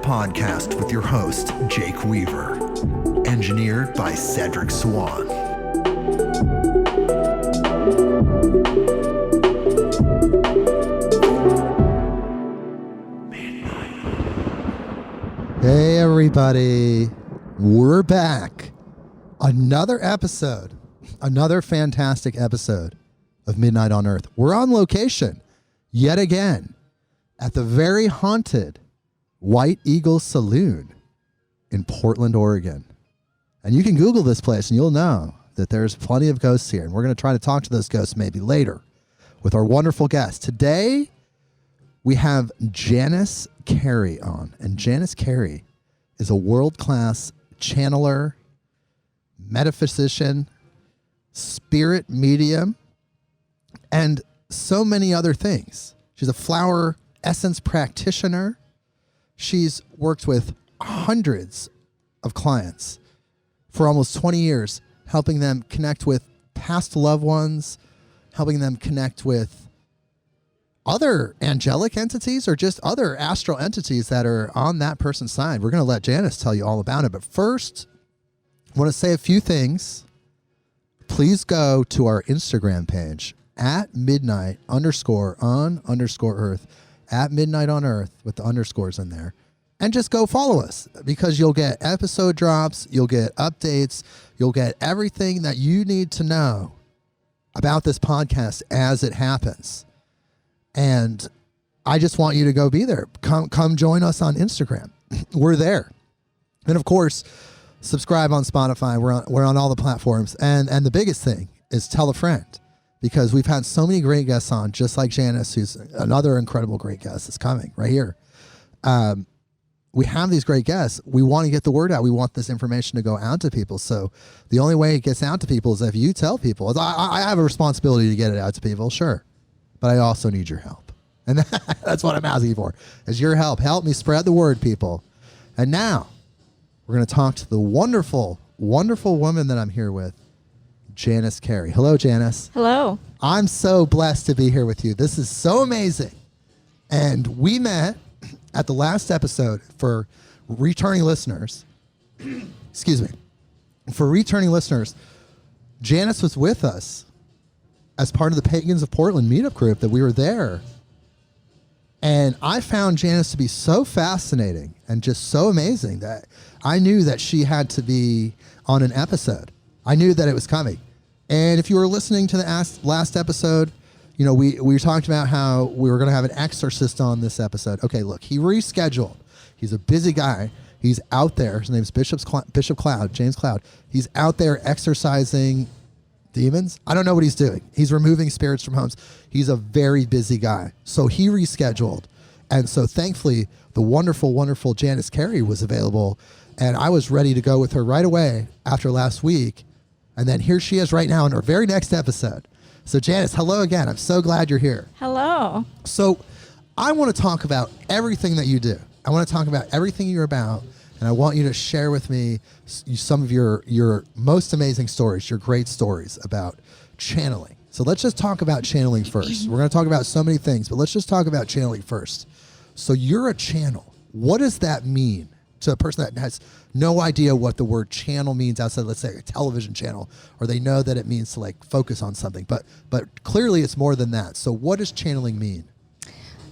Podcast with your host, Jake Weaver. Engineered by Cedric Swan. Hey, everybody. We're back. Another episode. Another fantastic episode of Midnight on Earth. We're on location yet again at the very haunted White Eagle Saloon in Portland, Oregon. And you can Google this place and you'll know that there's plenty of ghosts here. And we're going to try to talk to those ghosts maybe later with our wonderful guest. Today, we have Janice Carey on. And Janice Carey is a world-class channeler, metaphysician, spirit medium, and so many other things. She's a flower essence practitioner. She's worked with hundreds of clients for almost 20 years, helping them connect with past loved ones, helping them connect with other angelic entities or just other astral entities that are on that person's side. We're going to let Janice tell you all about it. But first, I want to say a few things. Please go to our Instagram page at midnight_on_earth. At Midnight on Earth with the underscores in there, and just go follow us because you'll get episode drops, you'll get updates, you'll get everything that you need to know about this podcast as it happens. And I just want you to go be there. Come join us on Instagram. We're there. And of course, subscribe on Spotify. We're on all the platforms. And the biggest thing is tell a friend. Because we've had so many great guests on, just like Janice, who's another incredible great guest that's coming right here. We have these great guests. We want to get the word out. We want this information to go out to people. So the only way it gets out to people is if you tell people. I have a responsibility to get it out to people, sure. But I also need your help. And that's what I'm asking for, is your help. Help me spread the word, people. And now we're going to talk to the wonderful, wonderful woman that I'm here with, Janice Carey. Hello, Janice. Hello. I'm so blessed to be here with you. This is so amazing. And we met at the last episode for returning listeners. Excuse me. For returning listeners, Janice was with us as part of the Pagans of Portland meetup group that we were there. And I found Janice to be so fascinating and just so amazing that I knew that she had to be on an episode. I knew that it was coming. And if you were listening to the last episode, you know, we talked about how we were going to have an exorcist on this episode. Okay, look, he rescheduled. He's a busy guy. He's out there. His name's Bishop Cloud, James Cloud. He's out there exorcising demons. I don't know what he's doing. He's removing spirits from homes. He's a very busy guy. So he rescheduled. And so thankfully, the wonderful, wonderful Janice Carey was available. And I was ready to go with her right away after last week. And then here she is right now in our very next episode. So Janice, hello again. I'm so glad you're here. Hello. So I want to talk about everything that you do. I want to talk about everything you're about. And I want you to share with me some of your most amazing stories, your great stories about channeling. So let's just talk about channeling first. We're going to talk about so many things, but let's just talk about channeling first. So you're a channel. What does that mean to a person that has no idea what the word channel means outside, let's say, a television channel, or they know that it means to like focus on something, but clearly it's more than that. So what does channeling mean?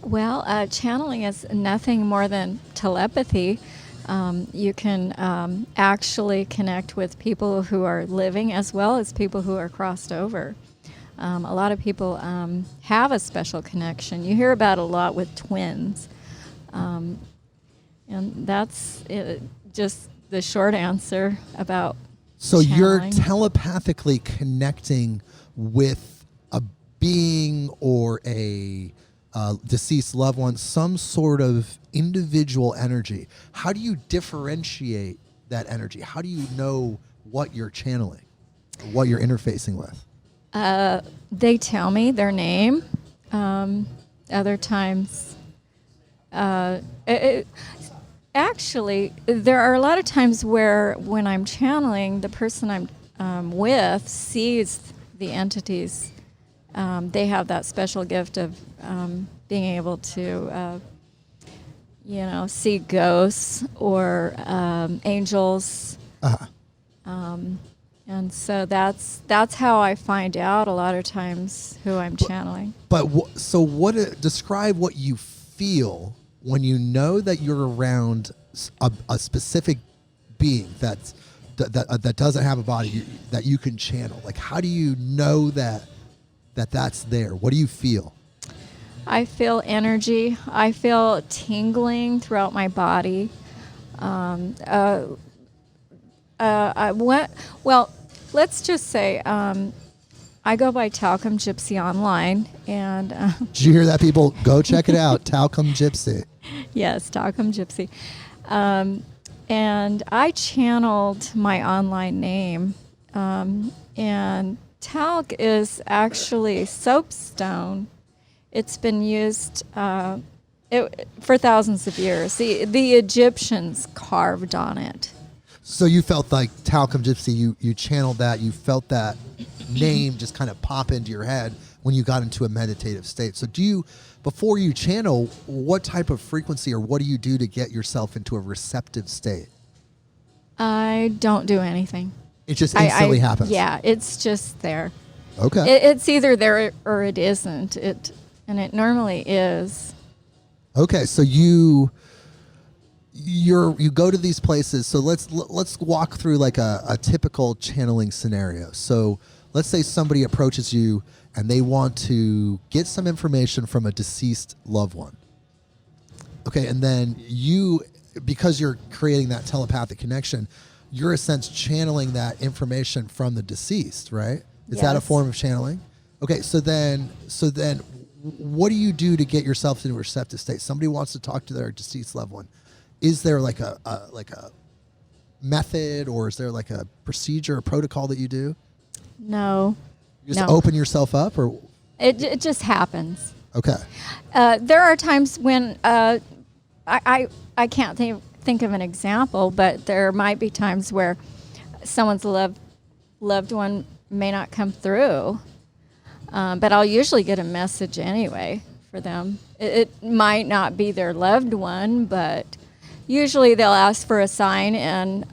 Well, channeling is nothing more than telepathy. You can actually connect with people who are living as well as people who are crossed over. A lot of people have a special connection. You hear about a lot with twins. And that's just the short answer about So channeling. You're telepathically connecting with a being or a deceased loved one, some sort of individual energy. How do you differentiate that energy? How do you know what you're channeling, what you're interfacing with? They tell me their name. Other times, actually, there are a lot of times where when I'm channeling, the person I'm with sees the entities. They have that special gift of being able to, see ghosts or angels. Uh-huh. And so that's how I find out a lot of times who I'm channeling. But describe what you feel when you know that you're around a specific being that doesn't have a body that you can channel. Like, how do you know that's there? What do you feel? I feel energy. I feel tingling throughout my body. Let's just say I go by Talcum Gypsy online, and did you hear that, people? Go check it out, Talcum Gypsy. Yes, Talcum Gypsy, and I channeled my online name, and talc is actually soapstone. It's been used for thousands of years. The Egyptians carved on it. So you felt like Talcum Gypsy, you channeled that, you felt that name just kind of pop into your head when you got into a meditative state. So before you channel, what type of frequency or what do you do to get yourself into a receptive state? I don't do anything. It just instantly happens? Yeah, it's just there. Okay. It's either there or it isn't. And it normally is. Okay, so you go to these places. So let's walk through like a typical channeling scenario. So let's say somebody approaches you and they want to get some information from a deceased loved one. Okay, and then because you're creating that telepathic connection, you're in a sense channeling that information from the deceased, right? Is that a form of channeling? Okay, so then what do you do to get yourself into a receptive state? Somebody wants to talk to their deceased loved one. Is there like a method, or is there like a procedure or protocol that you do? No. You just open yourself up, or it just happens. Okay. There are times when I can't think of an example, but there might be times where someone's loved one may not come through, but I'll usually get a message anyway for them. It might not be their loved one, but usually they'll ask for a sign, and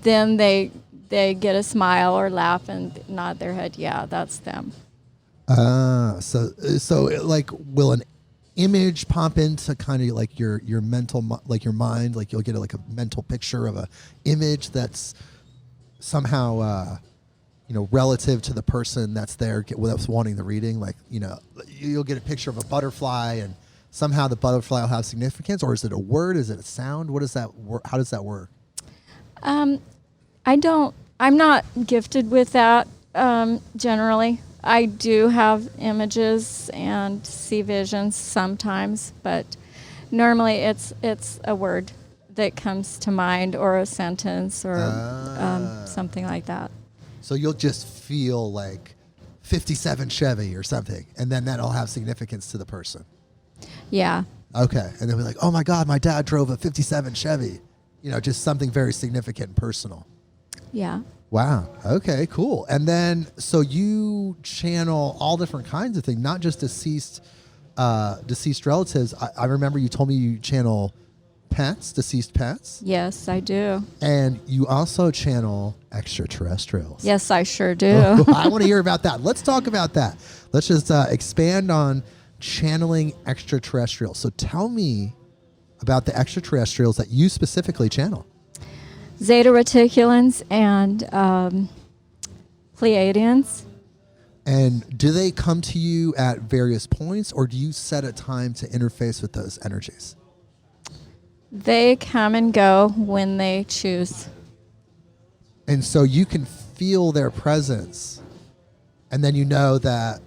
then they get a smile or laugh and nod their head. Yeah, that's them. So like, will an image pop into kind of like your mental, like your mind, like you'll get like a mental picture of a image that's somehow relative to the person that's there that's wanting the reading? Like, you'll get a picture of a butterfly and somehow the butterfly will have significance, or is it a word? Is it a sound? What does that how does that work? I'm not gifted with that generally. I do have images and see visions sometimes, but normally it's a word that comes to mind, or a sentence, or something like that. So you'll just feel like 57 Chevy or something, and then that'll have significance to the person. Yeah. Okay. And they'll be like, oh my God, my dad drove a 57 Chevy. Just something very significant and personal. Yeah. Wow. Okay, cool. And then, so you channel all different kinds of things, not just deceased relatives. I remember you told me you channel deceased pets. Yes, I do. And you also channel extraterrestrials. Yes, I sure do. I want to hear about that. Let's talk about that. Let's just expand on channeling extraterrestrials. So tell me about the extraterrestrials that you specifically channel. Zeta Reticulans and Pleiadians. And do they come to you at various points, or do you set a time to interface with those energies? They come and go when they choose. And so you can feel their presence, and then you know that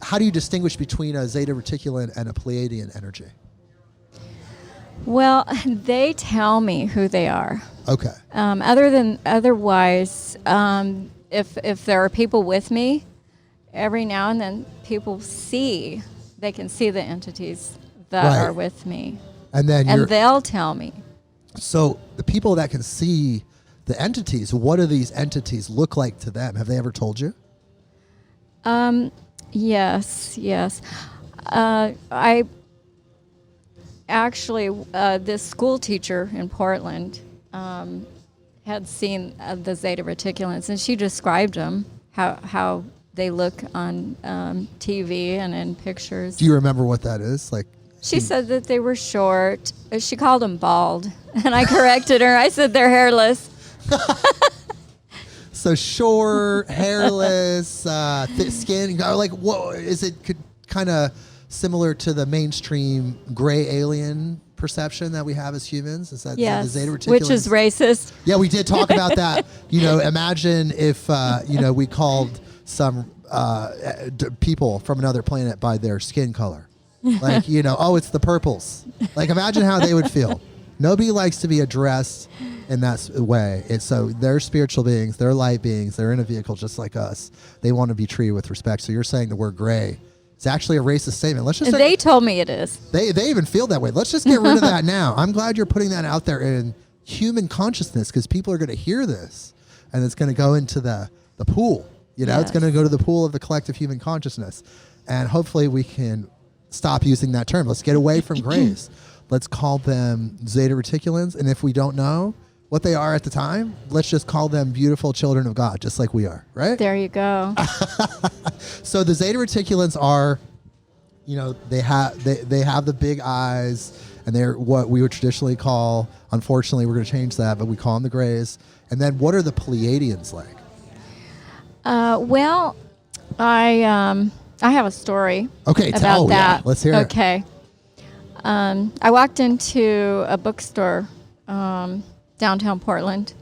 how do you distinguish between a Zeta Reticulan and a Pleiadian energy? Well, they tell me who they are. Okay. Otherwise, if there are people with me, every now and then they can see the entities that are with me. And then they'll tell me. So the people that can see the entities, what do these entities look like to them? Have they ever told you? Yes. I actually, this school teacher in Portland had seen the Zeta Reticulans, and she described them, how they look on TV and in pictures. Do you remember what that is? Like, she said that they were short. She called them bald, and I corrected her. I said they're hairless. So short, hairless, thick skin. Like, what is it? Kind of similar to the mainstream gray alien perception that we have as humans? Is that the Zeta Reticulans? Which is racist. Yeah, we did talk about that. Imagine if we called some people from another planet by their skin color. Like, it's the purples. Like, imagine how they would feel. Nobody likes to be addressed in that way. So they're spiritual beings, they're light beings, they're in a vehicle just like us. They want to be treated with respect. So you're saying the word gray. It's actually a racist statement. They told me it is. They even feel that way. Let's just get rid of that now. I'm glad you're putting that out there in human consciousness, because people are going to hear this and it's going to go into the pool. It's going to go to the pool of the collective human consciousness. And hopefully we can stop using that term. Let's get away from grays. Let's call them Zeta Reticulans. And if we don't know what they are at the time, let's just call them beautiful children of God, just like we are, right? There you go. So the Zeta Reticulans are, they have the big eyes, and they're what we would traditionally call, unfortunately we're going to change that, but we call them the grays. And then what are the Pleiadians like? Well, I have a story. Okay, about that. Yeah, let's hear it. Okay. I walked into a bookstore, downtown Portland,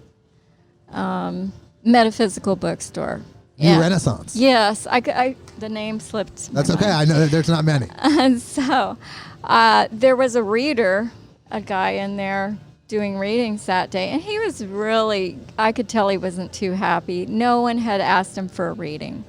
metaphysical bookstore. New Renaissance. Yes, the name slipped. That's okay. I know there's not many. And so there was a guy in there doing readings that day, and he was really, I could tell he wasn't too happy. No one had asked him for a reading.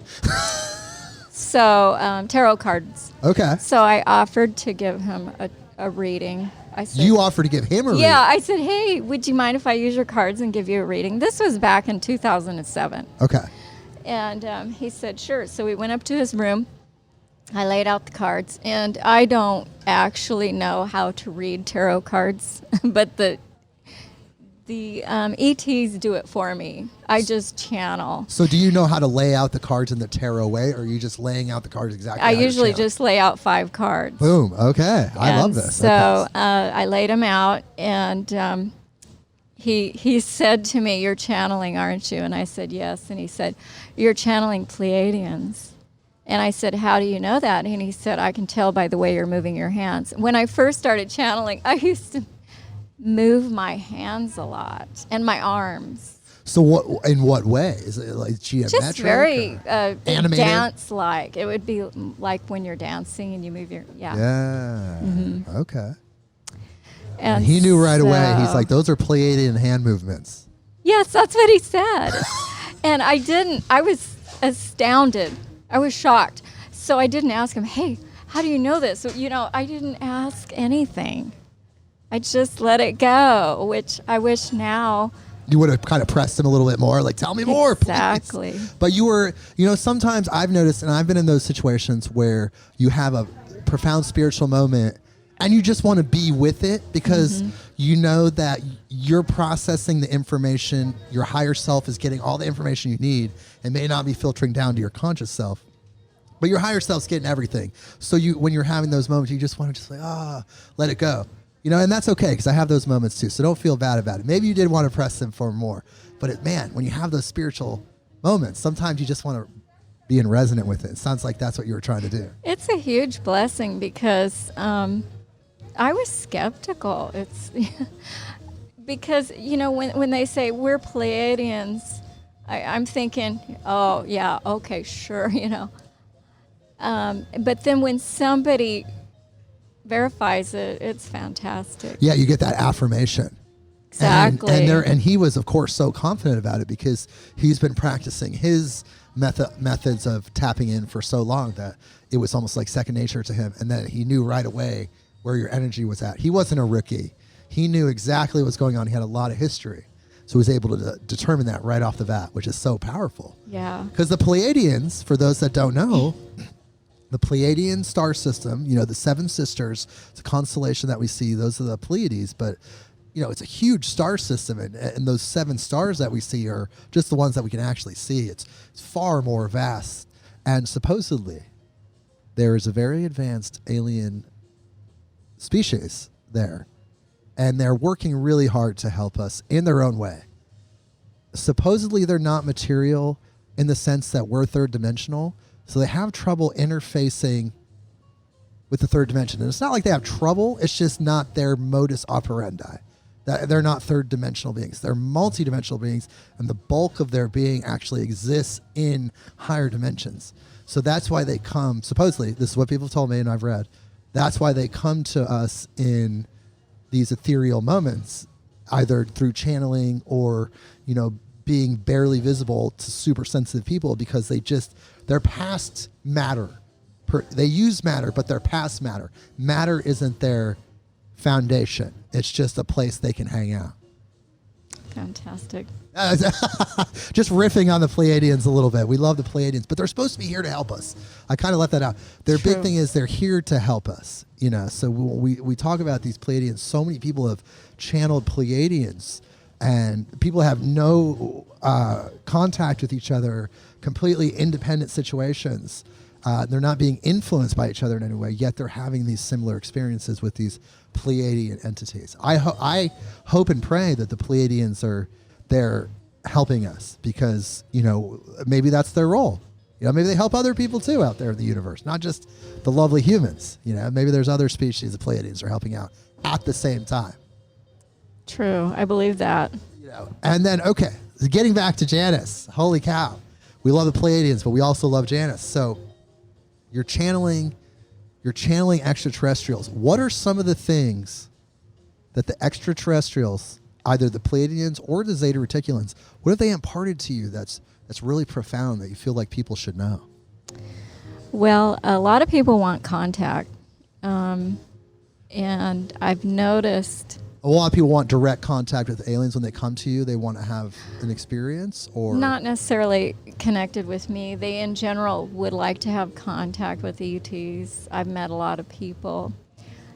So tarot cards. Okay. So I offered to give him a reading. I said, you offered to give him a reading? Yeah, I said, hey, would you mind if I use your cards and give you a reading? This was back in 2007. Okay. And he said, sure. So we went up to his room. I laid out the cards, and I don't actually know how to read tarot cards, but the ETs do it for me. I just channel. So do you know how to lay out the cards in the tarot way, or are you just laying out the cards exactly? I usually just lay out 5 cards. Boom. Okay. I love this. So I laid them out, and he said to me, you're channeling, aren't you? And I said, yes. And he said, you're channeling Pleiadians. And I said, how do you know that? And he said, I can tell by the way you're moving your hands. When I first started channeling, I used to move my hands a lot and my arms. So in what way? Is it like geometric? Just very animated? Dance-like. It would be like when you're dancing and you move your, Yeah. Mm-hmm. Okay. And he knew right away. He's like, those are Pleiadian hand movements. Yes, that's what he said. And I was astounded. I was shocked. So I didn't ask him, hey, how do you know this? I didn't ask anything. I just let it go, which I wish now. You would have kind of pressed him a little bit more, like, tell me more, exactly. Please. But you were, sometimes I've noticed, and I've been in those situations where you have a profound spiritual moment and you just want to be with it because you know that you're processing the information, your higher self is getting all the information you need and may not be filtering down to your conscious self. But your higher self's getting everything. So when you're having those moments, you just want to let it go. And that's okay, because I have those moments too. So don't feel bad about it. Maybe you did want to press them for more. But when you have those spiritual moments, sometimes you just want to be in resonant with it. It sounds like that's what you were trying to do. It's a huge blessing because I was skeptical. It's because, when they say we're Pleiadians, I'm thinking, oh, yeah, okay, sure, But then when somebody verifies it, it's fantastic. Yeah, you get that affirmation. Exactly. And he was, of course, so confident about it because he's been practicing his methods of tapping in for so long that it was almost like second nature to him. And then he knew right away where your energy was at. He wasn't a rookie. He knew exactly what's going on. He had a lot of history. So he was able to determine that right off the bat, which is so powerful. Yeah. Because the Pleiadians, for those that don't know, the Pleiadian star system, the seven sisters, it's a constellation that we see. Those are the Pleiades, but it's a huge star system, and those seven stars that we see are just the ones that we can actually see. It's far more vast, and supposedly there is a very advanced alien species there, and they're working really hard to help us in their own way. Supposedly they're not material in the sense that we're third dimensional, so they have trouble interfacing with the third dimension. And it's not like they have trouble, it's just not their modus operandi. They're not third dimensional beings. They're multidimensional beings, and the bulk of their being actually exists in higher dimensions. So that's why they come, supposedly, this is what people have told me and I've read, that's why they come to us in these ethereal moments, either through channeling or, being barely visible to super sensitive people, because they're past matter. They use matter, but they're past matter. Matter isn't their foundation. It's just a place they can hang out. Fantastic. Just riffing on the Pleiadians a little bit. We love the Pleiadians, but they're supposed to be here to help us. I kind of left that out. Their big thing is they're here to help us. So we talk about these Pleiadians. So many people have channeled Pleiadians, and people have no contact with each other, completely independent situations. They're not being influenced by each other in any way, yet they're having these similar experiences with these Pleiadian entities. I hope and pray that the Pleiadians they're helping us because, maybe that's their role. Maybe they help other people too out there in the universe, not just the lovely humans. Maybe there's other species of Pleiadians are helping out at the same time. True. I believe that. And then, okay, getting back to Janice. Holy cow. We love the Pleiadians, but we also love Janice. So you're channeling extraterrestrials. What are some of the things that the extraterrestrials, either the Pleiadians or the Zeta Reticulans, what have they imparted to you that's really profound that you feel like people should know? Well, a lot of people want contact. And I've noticed... A lot of people want direct contact with aliens when they come to you. They want to have an experience, or not necessarily connected with me. They, in general, would like to have contact with ETs. I've met a lot of people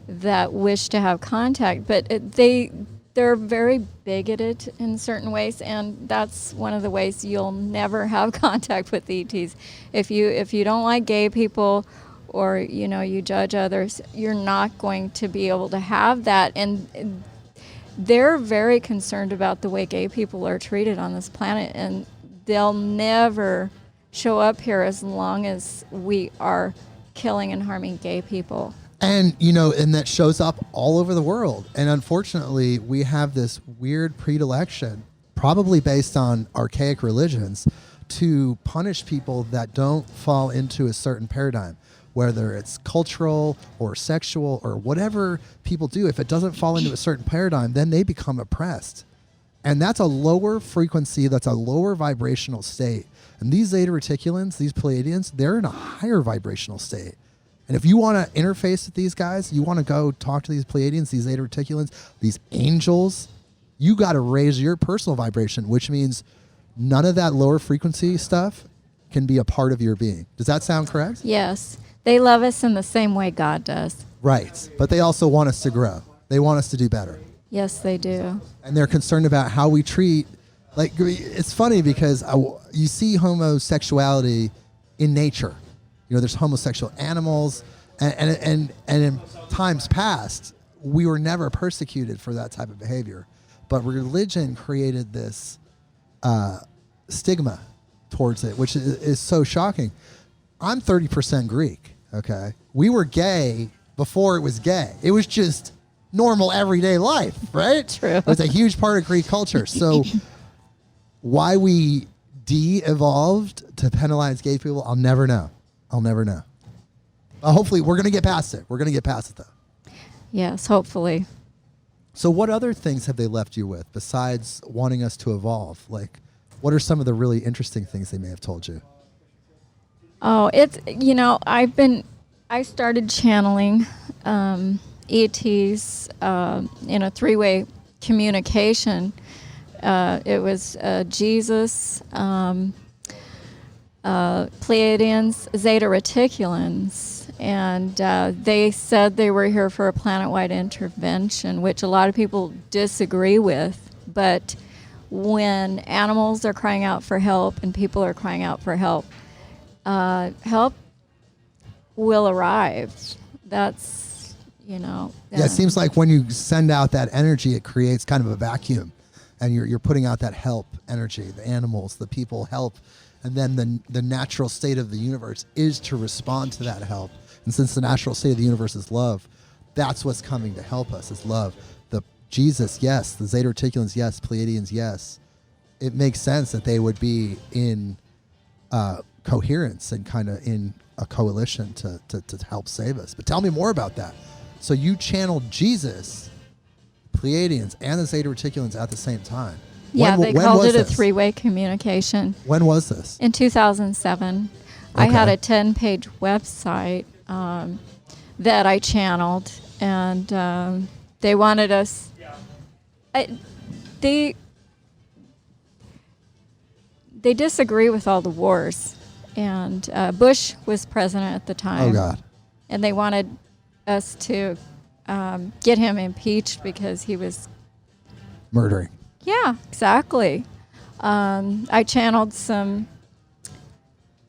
that wish to have contact, but they're very bigoted in certain ways, and that's one of the ways you'll never have contact with ETs. If you don't like gay people, or you judge others, you're not going to be able to have that. And they're very concerned about the way gay people are treated on this planet, and they'll never show up here as long as we are killing and harming gay people. And, and that shows up all over the world. And unfortunately, we have this weird predilection, probably based on archaic religions, to punish people that don't fall into a certain paradigm. Whether it's cultural or sexual or whatever people do, if it doesn't fall into a certain paradigm, then they become oppressed. And that's a lower frequency, that's a lower vibrational state. And these Zeta Reticulans, these Pleiadians, they're in a higher vibrational state. And if you want to interface with these guys, you want to go talk to these Pleiadians, these Zeta Reticulans, these angels, you got to raise your personal vibration, which means none of that lower frequency stuff can be a part of your being. Does that sound correct? Yes. They love us in the same way God does. Right. But they also want us to grow. They want us to do better. Yes, they do. And they're concerned about how we treat, like, it's funny because you see homosexuality in nature. There's homosexual animals, and in times past, we were never persecuted for that type of behavior. But religion created this stigma towards it, which is so shocking. I'm 30% Greek, okay? We were gay before it was gay. It was just normal everyday life, right? True. It was a huge part of Greek culture. So why we de-evolved to penalize gay people, I'll never know. Hopefully, we're going to get past it. We're going to get past it, though. Yes, hopefully. So what other things have they left you with besides wanting us to evolve? Like, what are some of the really interesting things they may have told you? Oh, I started channeling ETs in a three-way communication. It was Jesus, Pleiadians, Zeta Reticulans, and they said they were here for a planet-wide intervention, which a lot of people disagree with. But when animals are crying out for help and people are crying out for help, help will arrive. That's, Yeah, it seems like when you send out that energy, it creates kind of a vacuum, and you're putting out that help energy. The animals, the people help, and then the natural state of the universe is to respond to that help. And since the natural state of the universe is love, that's what's coming to help us is love. The Jesus, yes. The Zeta Reticulans, yes. Pleiadians, yes. It makes sense that they would be in coherence and kind of in a coalition to help save us. But tell me more about that. So you channeled Jesus, Pleiadians, and the Zeta Reticulans at the same time. Yeah, they called it a three-way communication. When was this? In 2007. Okay. I had a 10-page website that I channeled, and they wanted us... They disagree with all the wars. And Bush was president at the time. Oh, God. And they wanted us to get him impeached because he was... murdering. Yeah, exactly. I channeled some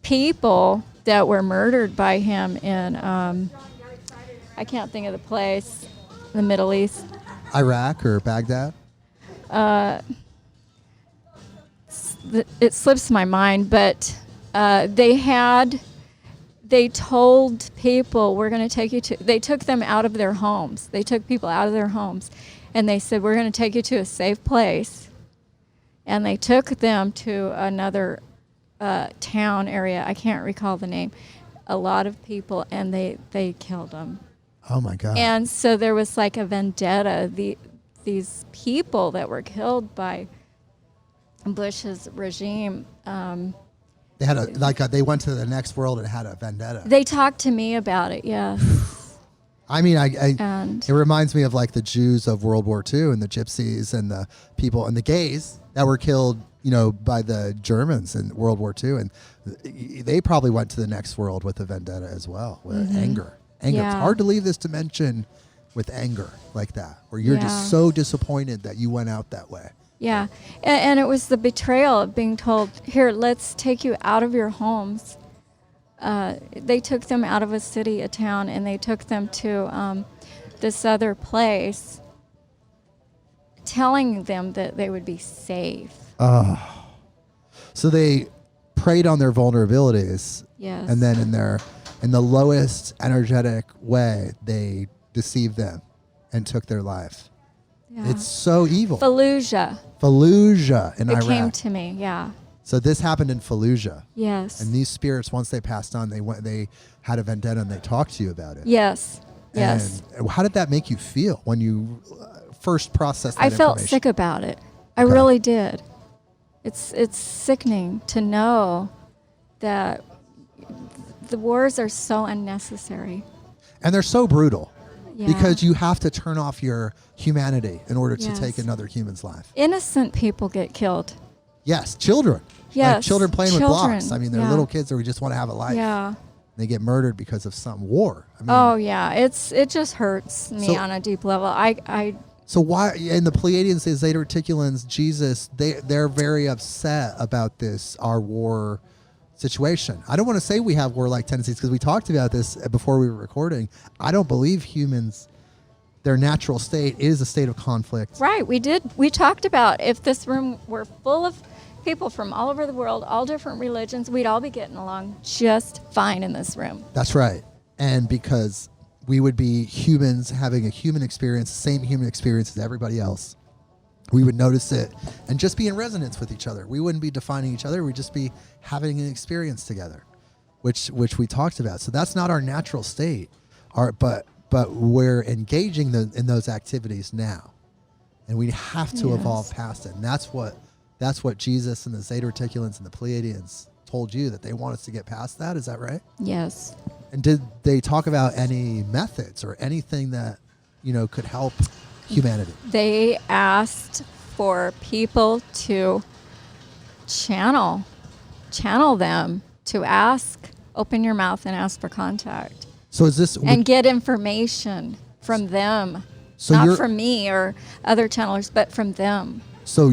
people that were murdered by him in, I can't think of the place, the Middle East. Iraq or Baghdad? It slips my mind, but they told people, we're going to take you to, they took them out of their homes. They took people out of their homes, and they said, we're going to take you to a safe place. And they took them to another town area. I can't recall the name. A lot of people, and they killed them. Oh, my God. And so there was like a vendetta. These people that were killed by Bush's regime. They had they went to the next world and had a vendetta. They talked to me about it, yes. I mean, it reminds me of like the Jews of World War II and the Gypsies and the people and the gays that were killed, by the Germans in World War II. And they probably went to the next world with a vendetta as well, with anger. Yeah. It's hard to leave this dimension with anger like that, where you're just so disappointed that you went out that way. Yeah, and it was the betrayal of being told, here, let's take you out of your homes. They took them out of a town, and they took them to this other place, telling them that they would be safe. So they preyed on their vulnerabilities. Yes. And then in the lowest energetic way, they deceived them and took their life. Yeah. It's so evil. Fallujah in Iraq. It came to me, yeah. So this happened in Fallujah. Yes. And these spirits, once they passed on, they had a vendetta and they talked to you about it. Yes. Yes. And how did that make you feel when you first processed that information? I felt sick about it. I really did. It's sickening to know that the wars are so unnecessary. And they're so brutal. Yeah. Because you have to turn off your humanity in order to take another human's life. Innocent people get killed. Yes, children. Yes, like children playing with blocks. I mean, they're little kids that we just want to have a life. Yeah. They get murdered because of some war. I mean, oh yeah, it just hurts me on a deep level. So why in the Pleiadians, the Zeta Reticulans, Jesus, they're very upset about this, our war situation. I don't want to say we have warlike tendencies because we talked about this before we were recording. I don't believe humans, their natural state is a state of conflict. Right, we did. We talked about if this room were full of people from all over the world, all different religions, we'd all be getting along just fine in this room. That's right. And because we would be humans having a human experience, the same human experience as everybody else. We would notice it and just be in resonance with each other. We wouldn't be defining each other. We'd just be having an experience together. which we talked about. So that's not our natural state. But we're engaging in those activities now, and we have to evolve past it. And that's what Jesus and the Zeta Reticulans and the Pleiadians told you, that they want us to get past that. Is that right? Yes. And did they talk about any methods or anything that, could help humanity? They asked for people to channel them, to open your mouth and ask for contact. So is this... And get information from them. So not from me or other channelers, but from them. So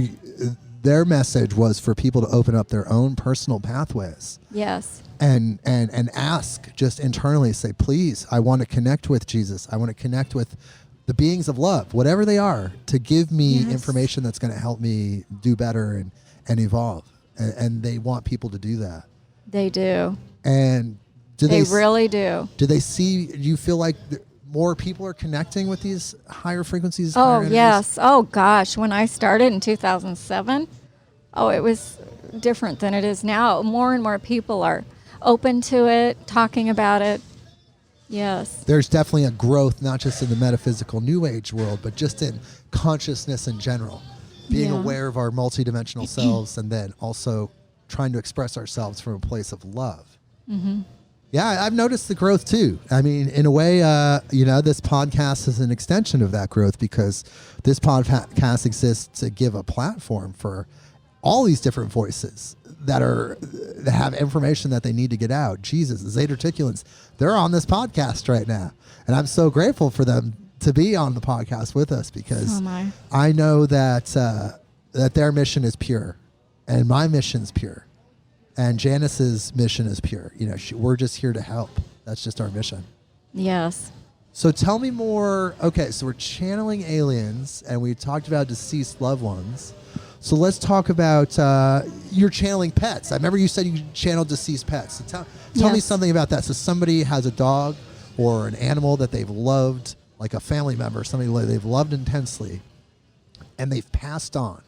their message was for people to open up their own personal pathways. Yes. And ask just internally, say, please, I want to connect with Jesus. I want to connect with the beings of love, whatever they are, to give me information that's going to help me do better and evolve. And they want people to do that. They do. And they really do. Do you feel like more people are connecting with these higher frequencies? Oh, yes. Oh, gosh. When I started in 2007, it was different than it is now. More and more people are open to it, talking about it. Yes. There's definitely a growth, not just in the metaphysical New Age world, but just in consciousness in general. Being aware of our multidimensional selves, and then also trying to express ourselves from a place of love. Mm-hmm. Yeah, I've noticed the growth too. I mean, in a way, this podcast is an extension of that growth, because this podcast exists to give a platform for all these different voices that have information that they need to get out. Jesus, the Zeta Reticulans, they're on this podcast right now. And I'm so grateful for them to be on the podcast with us, because I know that their mission is pure, and my mission's pure. And Janice's mission is pure. We're just here to help. That's just our mission. Yes. So tell me more. Okay, so we're channeling aliens, and we talked about deceased loved ones. So let's talk about you're channeling pets. I remember you said you channeled deceased pets. So tell me something about that. So somebody has a dog or an animal that they've loved, like a family member, somebody they've loved intensely, and they've passed on.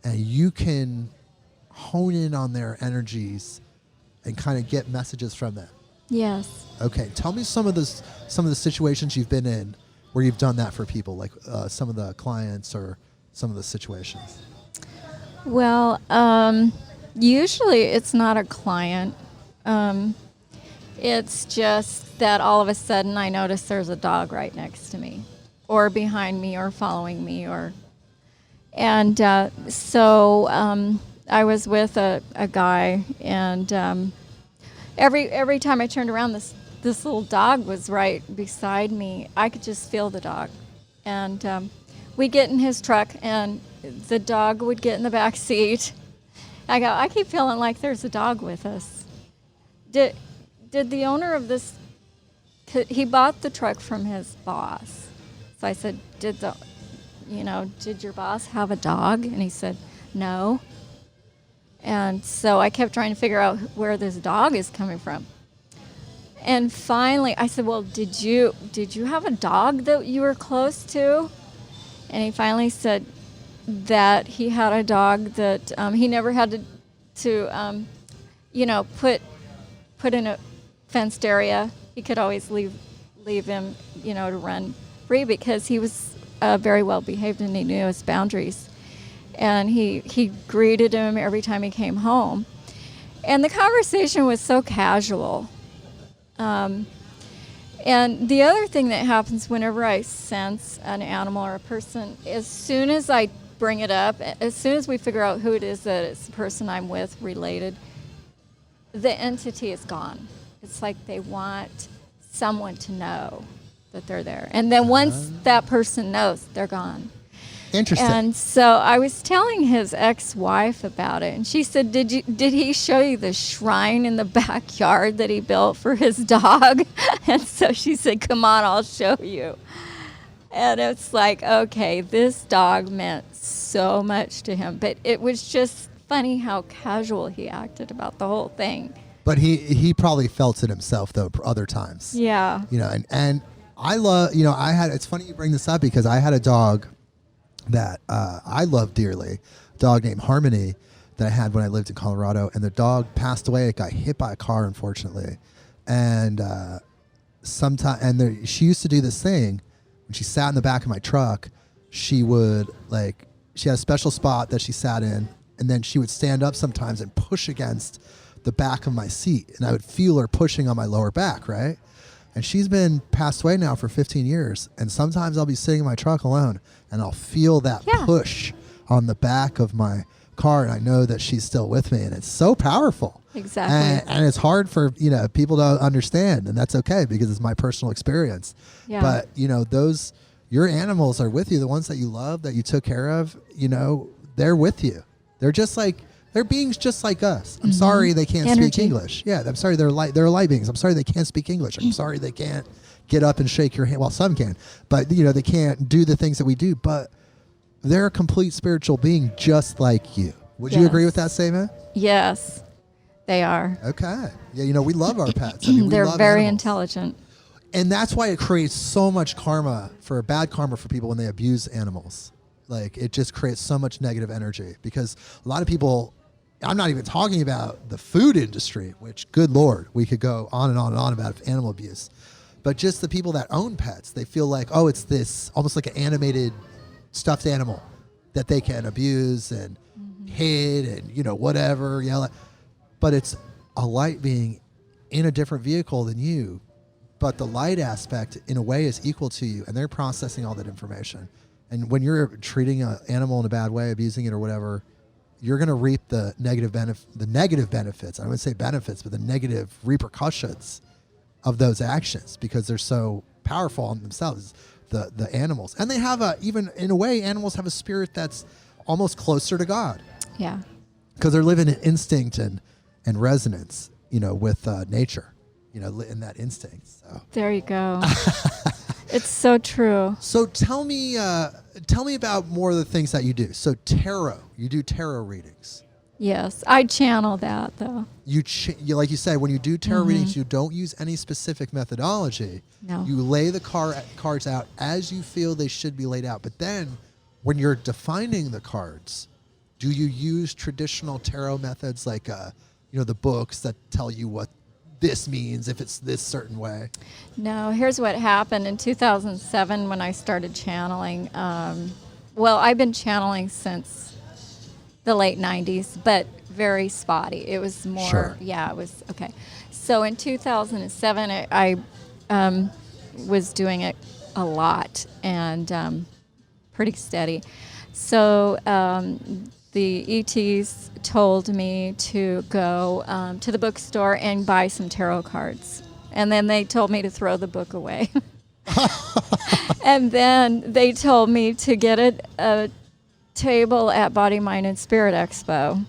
And you can hone in on their energies and kind of get messages from them. Yes. Okay, tell me some of the situations you've been in where you've done that for people, like some of the clients or some of the situations. Well, usually it's not a client. It's just that all of a sudden I notice there's a dog right next to me, or behind me, or following me, so I was with a guy, and every time I turned around, this little dog was right beside me. I could just feel the dog, and we'd get in his truck, and the dog would get in the back seat. I keep feeling like there's a dog with us. Did the owner of this, he bought the truck from his boss. So I said, did your boss have a dog? And he said, no. And so I kept trying to figure out where this dog is coming from. And finally I said, well, did you have a dog that you were close to? And he finally said that he had a dog that he never had to put in a fenced area. He could always leave him, to run free, because he was very well behaved and he knew his boundaries. And he greeted him every time he came home. And the conversation was so casual. And the other thing that happens whenever I sense an animal or a person, as soon as I bring it up, as soon as we figure out who it is that it's the person I'm with related, the entity is gone. It's like they want someone to know that they're there. And then once that person knows, they're gone. Interesting. And so I was telling his ex-wife about it, and she said, did he show you the shrine in the backyard that he built for his dog? And so she said, come on, I'll show you. And it's like, okay, this dog meant so much to him. But it was just funny how casual he acted about the whole thing. But he probably felt it himself, though, other times. Yeah. And I love, it's funny you bring this up, because I had a dog that I love dearly, a dog named Harmony, that I had when I lived in Colorado, and the dog passed away. It got hit by a car, unfortunately, and she used to do this thing when she sat in the back of my truck. She would she had a special spot that she sat in, and then she would stand up sometimes and push against the back of my seat, and I would feel her pushing on my lower back, right? And she's been passed away now for 15 years, and sometimes I'll be sitting in my truck alone, and I'll feel that push on the back of my car, and I know that she's still with me, and it's so powerful. Exactly. And it's hard for people to understand, and that's okay because it's my personal experience. Yeah. But your animals are with you, the ones that you love, that you took care of. They're with you. They're beings just like us. I'm sorry they can't speak English. Yeah, I'm sorry they're light beings. I'm sorry they can't speak English. I'm sorry they can't get up and shake your hand. Well, some can, but they can't do the things that we do. But they're a complete spiritual being just like you. Would you agree with that statement? Yes, they are. Okay. Yeah, we love our pets. I mean, They're we love very animals. intelligent. And that's why it creates so much bad karma for people when they abuse animals. It just creates so much negative energy because a lot of people, I'm not even talking about the food industry, which, good Lord, we could go on and on and on about animal abuse. But just the people that own pets, they feel like, oh, it's this almost like an animated stuffed animal that they can abuse and hit and, whatever, yell at. But it's a light being in a different vehicle than you. But the light aspect, in a way, is equal to you, and they're processing all that information. And when you're treating an animal in a bad way, abusing it or whatever, you're going to reap the negative benefits. I wouldn't say benefits, but the negative repercussions of those actions because they're so powerful on themselves, the animals. And they have even in a way, animals have a spirit that's almost closer to God. Yeah. Because they're living in instinct and resonance, with nature, in that instinct. So. There you go. It's so true. So tell me about more of the things that you do. So you do tarot readings. Yes, I channel that though. You like you said, when you do tarot readings, you don't use any specific methodology. No. You lay the cards out as you feel they should be laid out. But then, when you're defining the cards, do you use traditional tarot methods like the books that tell you what this means if it's this certain way? No, here's what happened in 2007 when I started channeling. I've been channeling since the late 90s, but very spotty. It was more, it was, okay. So in 2007, I was doing it a lot and pretty steady. So the ETs told me to go to the bookstore and buy some tarot cards. And then they told me to throw the book away. And then they told me to get a table at Body, Mind, and Spirit Expo.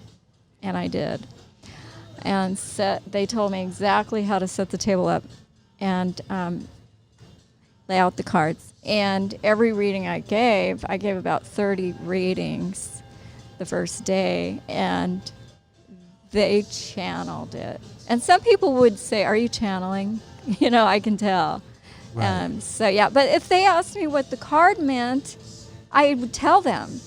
And I did. And they told me exactly how to set the table up and lay out the cards. And every reading I gave about 30 readings the first day, and they channeled it. And some people would say, "Are you channeling?" I can tell. Right. But if they asked me what the card meant, I would tell them.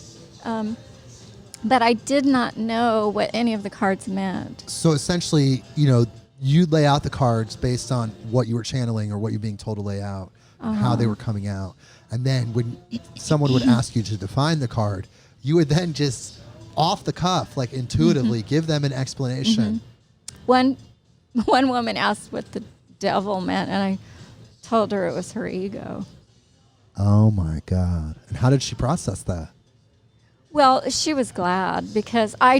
But I did not know what any of the cards meant. So essentially, you lay out the cards based on what you were channeling or what you're being told to lay out, how they were coming out. And then when someone would ask you to define the card, you would then just off the cuff, like intuitively, give them an explanation. One woman asked what the devil meant, and I told her it was her ego. Oh my God. And how did she process that? Well, she was glad because I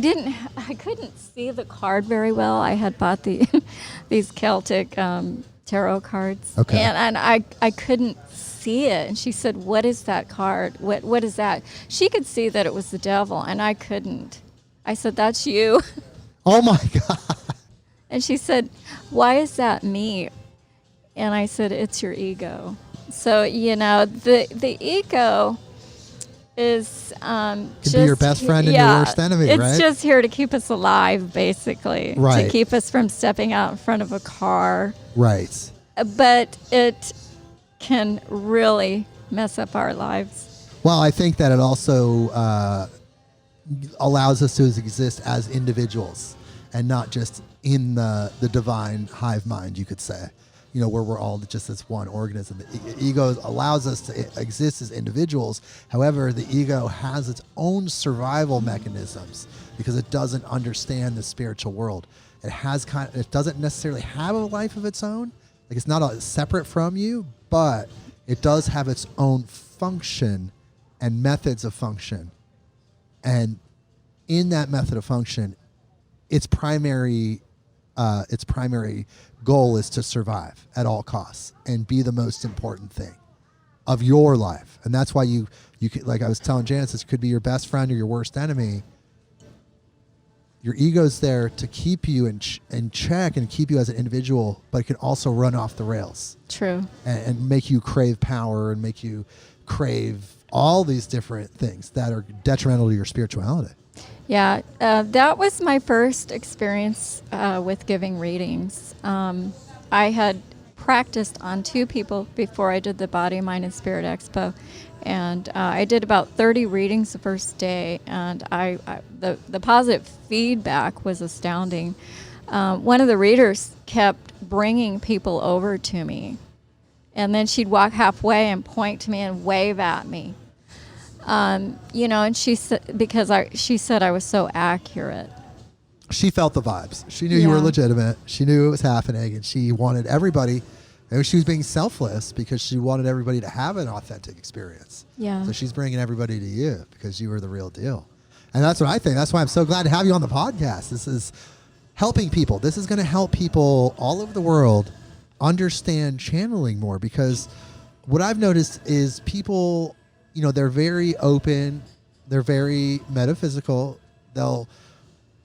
couldn't see the card very well. I had bought these Celtic tarot cards, okay. and I couldn't see it. And she said, "What is that card? What is that?" She could see that it was the devil, and I couldn't. I said, "That's you." Oh my God. And she said, "Why is that me?" And I said, "It's your ego." So the ego is can be your best friend and your worst enemy, right? It's just here to keep us alive, basically. Right. To keep us from stepping out in front of a car. Right. But it can really mess up our lives. Well, I think that it also allows us to exist as individuals and not just in the divine hive mind, you could say, where we're all just this one organism. The ego allows us to exist as individuals. However, the ego has its own survival mechanisms because it doesn't understand the spiritual world. It doesn't necessarily have a life of its own. Like, it's not separate from you, but it does have its own function and methods of function. And in that method of function, its primary goal is to survive at all costs and be the most important thing of your life. And that's why you could, like I was telling Janice, this could be your best friend or your worst enemy. Your ego's there to keep you in check and keep you as an individual, but it can also run off the rails. True. And make you crave power and make you crave all these different things that are detrimental to your spirituality. Yeah, that was my first experience with giving readings. I had practiced on 2 people before I did the Body, Mind, and Spirit Expo. And I did about 30 readings the first day, and the positive feedback was astounding. One of the readers kept bringing people over to me, and then she'd walk halfway and point to me and wave at me. And she said, she said I was so accurate. She felt the vibes. She knew you were legitimate. She knew it was happening, and she wanted everybody. And she was being selfless because she wanted everybody to have an authentic experience. Yeah. So she's bringing everybody to you because you were the real deal. And that's what I think. That's why I'm so glad to have you on the podcast. This is helping people. This is going to help people all over the world understand channeling more, because what I've noticed is people, they're very open. They're very metaphysical. They'll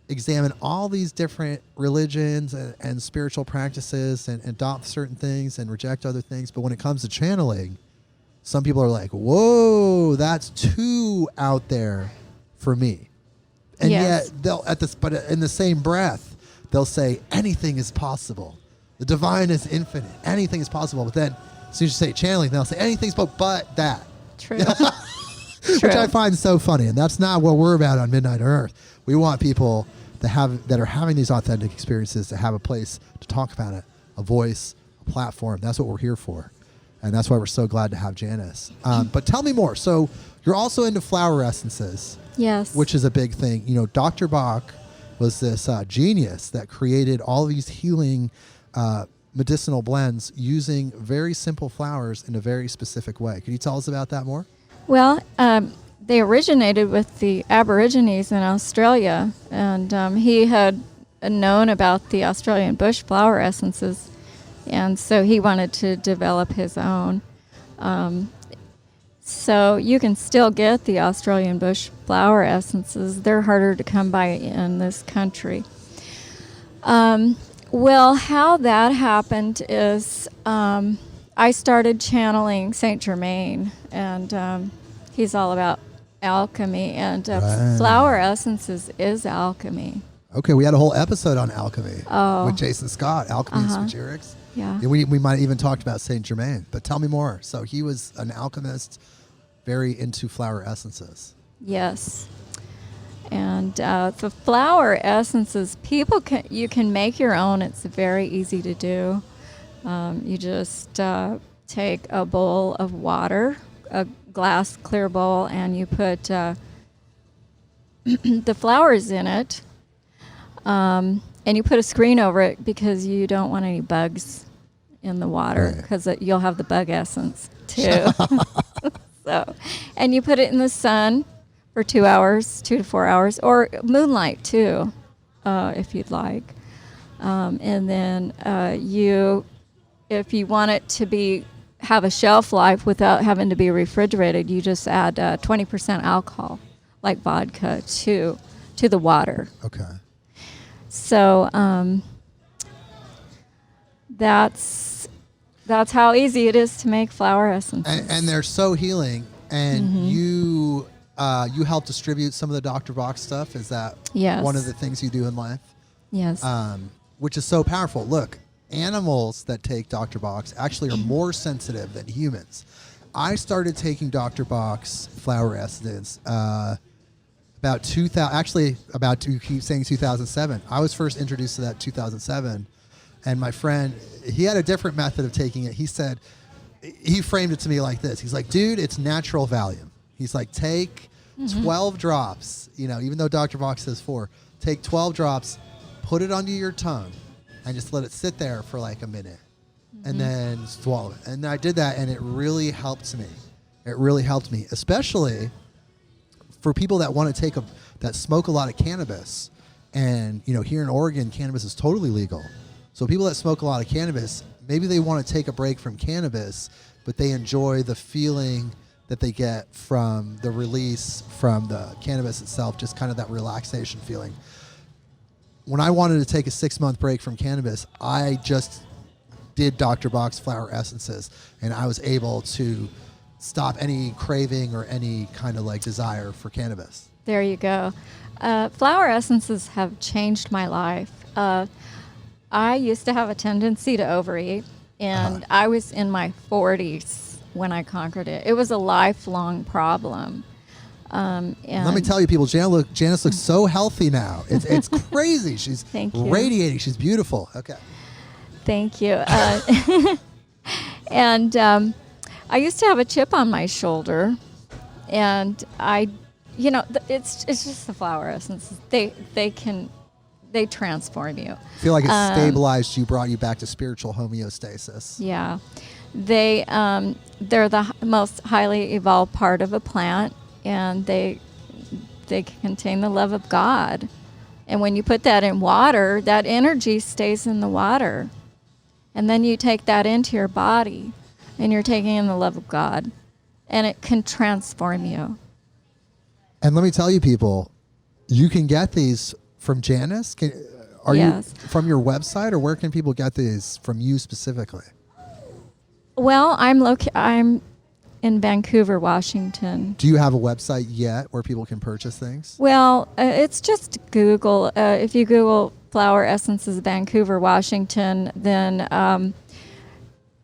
examine all these different religions and spiritual practices and adopt certain things and reject other things. But when it comes to channeling, some people are like, whoa, that's too out there for me. And yes. Yet but in the same breath, they'll say anything is possible. The divine is infinite. Anything is possible. But then as soon as you say channeling, they'll say anything's but that. True. True. Which I find so funny. And that's not what we're about on Midnight on Earth. We want people that are having these authentic experiences to have a place to talk about it, a voice, a platform. That's what we're here for. And that's why we're so glad to have Janice. But tell me more. So you're also into flower essences. Yes. Which is a big thing. Dr. Bach was this genius that created all these healing medicinal blends using very simple flowers in a very specific way. Can you tell us about that more? Well, they originated with the Aborigines in Australia, and he had known about the Australian bush flower essences, and so he wanted to develop his own. So you can still get the Australian bush flower essences. They're harder to come by in this country. Well, how that happened is I started channeling Saint Germain, and he's all about alchemy, and flower essences is alchemy. Okay, we had a whole episode on alchemy with Jason Scott, alchemy and spagyrics. Yeah. We might have even talked about Saint Germain, but tell me more. So he was an alchemist, very into flower essences. Yes. And the flower essences, you can make your own. It's very easy to do. You just take a bowl of water, a glass clear bowl, and you put the flowers in it, and you put a screen over it because you don't want any bugs in the water, because you'll have the bug essence too. So, and you put it in the sun for 2 hours, 2 to 4 hours, or moonlight too, if you'd like. And then if you want it to have a shelf life without having to be refrigerated, you just add 20% alcohol, like vodka, to the water. Okay. So that's how easy it is to make flower essences. And they're so healing. And you help distribute some of the Dr. Bach stuff. Is that one of the things you do in life? Yes. Which is so powerful. Look, animals that take Dr. Bach's actually are more sensitive than humans. I started taking Dr. Bach's flower essence about 2000. Actually, you keep saying 2007. I was first introduced to that 2007, and my friend, he had a different method of taking it. He said, he framed it to me like this. He's like, dude, it's natural Valium. He's like, take 12 drops. You know, even though Dr. Vox says 4, take 12 drops, put it under your tongue, and just let it sit there for like a minute, and then swallow it. And I did that, and it really helped me. It really helped me, especially for people that want to that smoke a lot of cannabis. And, you know, here in Oregon, cannabis is totally legal. So people that smoke a lot of cannabis, maybe they want to take a break from cannabis, but they enjoy the feeling that they get from the release from the cannabis itself, just kind of that relaxation feeling. When I wanted to take a 6-month break from cannabis, I just did Dr. Box flower essences, and I was able to stop any craving or any kind of like desire for cannabis. There you go. Flower essences have changed my life. I used to have a tendency to overeat, and I was in my 40s when I conquered it. It was a lifelong problem. And let me tell you, people, Janice looks so healthy now. It's crazy. She's radiating. She's beautiful. Okay. Thank you. And I used to have a chip on my shoulder, and it's just the flower essences. They transform you. I feel like it stabilized you, brought you back to spiritual homeostasis. Yeah. They're the most highly evolved part of a plant, and they contain the love of God. And when you put that in water, that energy stays in the water. And then you take that into your body, and you're taking in the love of God, and it can transform you. And let me tell you, people, you can get these from Janice. Are you from your website, or where can people get these from you specifically? Well, I'm in Vancouver, Washington. Do you have a website yet where people can purchase things? Well, it's just Google. If you Google Flower Essences Vancouver, Washington, then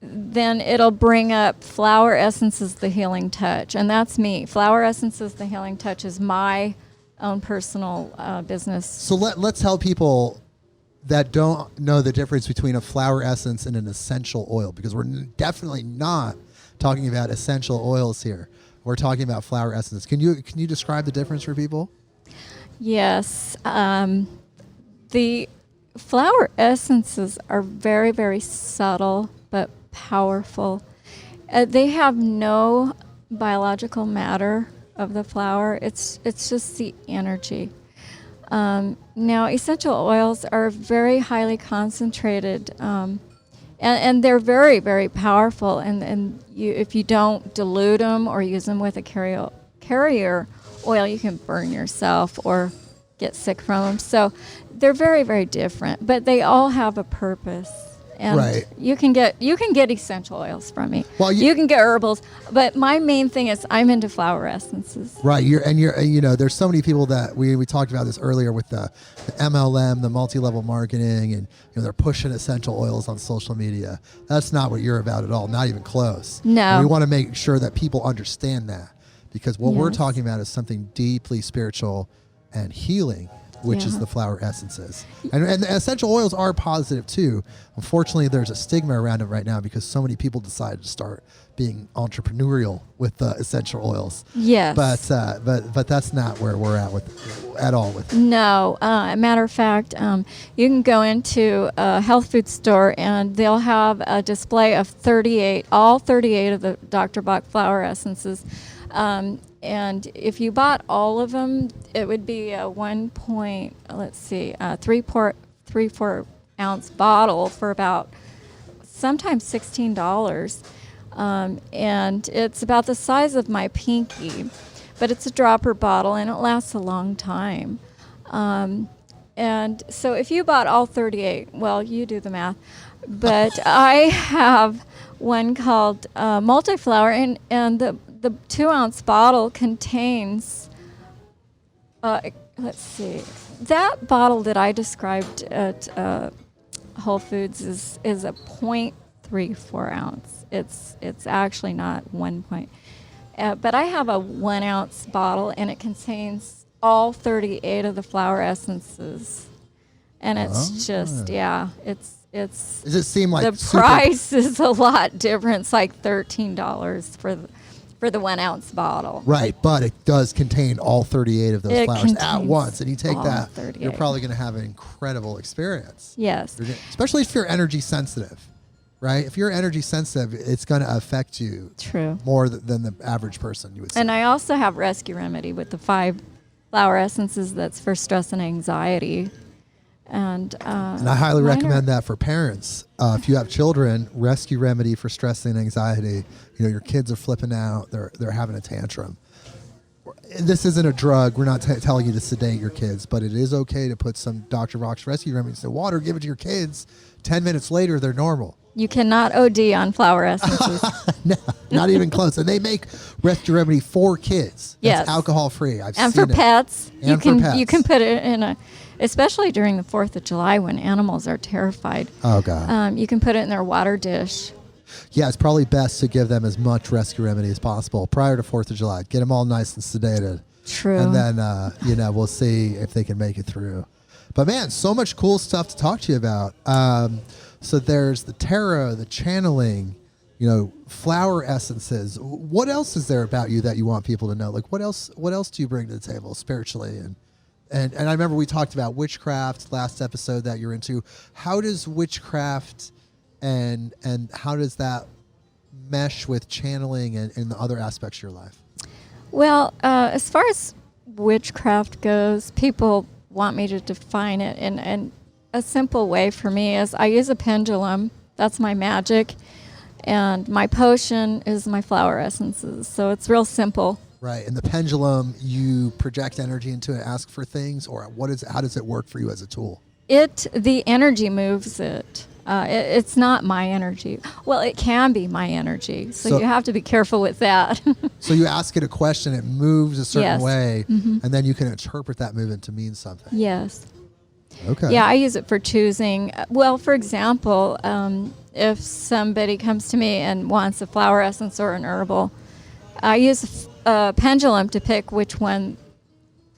it'll bring up Flower Essences The Healing Touch, and that's me. Flower Essences The Healing Touch is my own personal business. So let's tell people that don't know the difference between a flower essence and an essential oil, because we're definitely not talking about essential oils here. We're talking about flower essences. Can you describe the difference for people? Yes. The flower essences are very, very subtle but powerful. They have no biological matter of the flower. It's just the energy. Now, essential oils are very highly concentrated, and they're very, very powerful. And if you don't dilute them or use them with a carrier oil, you can burn yourself or get sick from them. So they're very, very different, but they all have a purpose. And you can get essential oils from me. Well, you can get herbals, but my main thing is I'm into flower essences. Right, there's so many people that we talked about this earlier with the MLM, the multi-level marketing, and they're pushing essential oils on social media. That's not what you're about at all, not even close. No, and we want to make sure that people understand that, because what we're talking about is something deeply spiritual and healing, which is the flower essences. And the essential oils are positive too. Unfortunately, there's a stigma around it right now because so many people decided to start being entrepreneurial with the essential oils. Yes. But that's not where we're at all. No. Matter of fact, you can go into a health food store and they'll have a display of all 38 of the Dr. Bach flower essences. And if you bought all of them, it would be a 3-4 ounce bottle for about sometimes $16. And it's about the size of my pinky, but it's a dropper bottle and it lasts a long time. And so if you bought all 38, well, you do the math. But I have one called Multiflower, and the 2-ounce bottle contains, let's see, that bottle that I described at Whole Foods is a 0.34 ounce. It's actually not 1 point. But I have a 1-ounce bottle, and it contains all 38 of the flower essences. And it's just, it's Does it seem like the price is a lot different. It's like $13 for the 1 ounce bottle. Right, but it does contain all 38 of those It flowers at contains once. And you take all that, 38. you're probably going to have an incredible experience. Yes. Especially if you're energy sensitive, right? If you're energy sensitive, it's going to affect you True. more than the average person, you would say. And I also have Rescue Remedy with the 5 flower essences that's for stress and anxiety. And I highly recommend that for parents. If you have children, Rescue Remedy for stress and anxiety. You know, your kids are flipping out. They're having a tantrum. This isn't a drug. We're not telling you to sedate your kids, but it is okay to put some Dr. Vox Rescue Remedy in water, give it to your kids. 10 minutes later, they're normal. You cannot OD on flower essences. No, not even close. And they make Rescue Remedy for kids. That's alcohol free. I've and seen for it. pets. And for pets. You can put it in especially during the 4th of July when animals are terrified. Oh, God. You can put it in their water dish. Yeah, it's probably best to give them as much Rescue Remedy as possible prior to 4th of July. Get them all nice and sedated. True. And then, we'll see if they can make it through. But, man, so much cool stuff to talk to you about. So there's the tarot, the channeling, flower essences. What else is there about you that you want people to know? Like, what else do you bring to the table spiritually? And I remember we talked about witchcraft last episode that you're into. How does witchcraft and how does that mesh with channeling and the other aspects of your life? Well, as far as witchcraft goes, people want me to define it. And a simple way for me is I use a pendulum. That's my magic. And my potion is my flower essences. So it's real simple. Right. And the pendulum, you project energy into it, ask for things, or how does it work for you as a tool? The energy moves it. It's not my energy. Well, it can be my energy. So you have to be careful with that. So you ask it a question, it moves a certain Yes. way, and then you can interpret that movement to mean something. Yes. Okay. Yeah, I use it for choosing. Well, for example, if somebody comes to me and wants a flower essence or an herbal, I use a pendulum to pick which one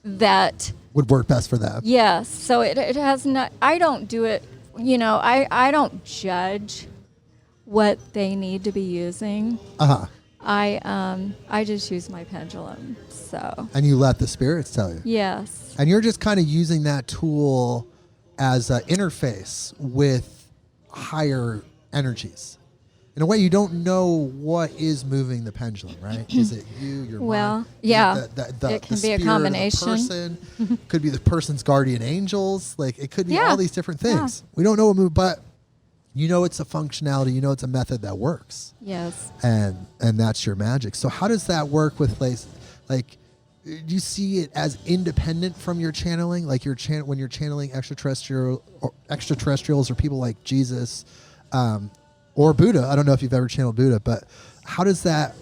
that would work best for them. Yes. So it has not. I don't do it. I don't judge what they need to be using. I just use my pendulum. So. And you let the spirits tell you. Yes. And you're just kind of using that tool as an interface with higher energies. In a way, you don't know what is moving the pendulum, right? Is it you, your mind? Yeah. It can be a combination. Person? Could be the person's guardian angels. Like, it could be all these different things. Yeah. We don't know what move, but it's a functionality. It's a method that works. Yes. And that's your magic. So how does that work with like? Do you see it as independent from your channeling? Like when you're channeling extraterrestrials or people like Jesus, or Buddha. I don't know if you've ever channeled Buddha, but how does that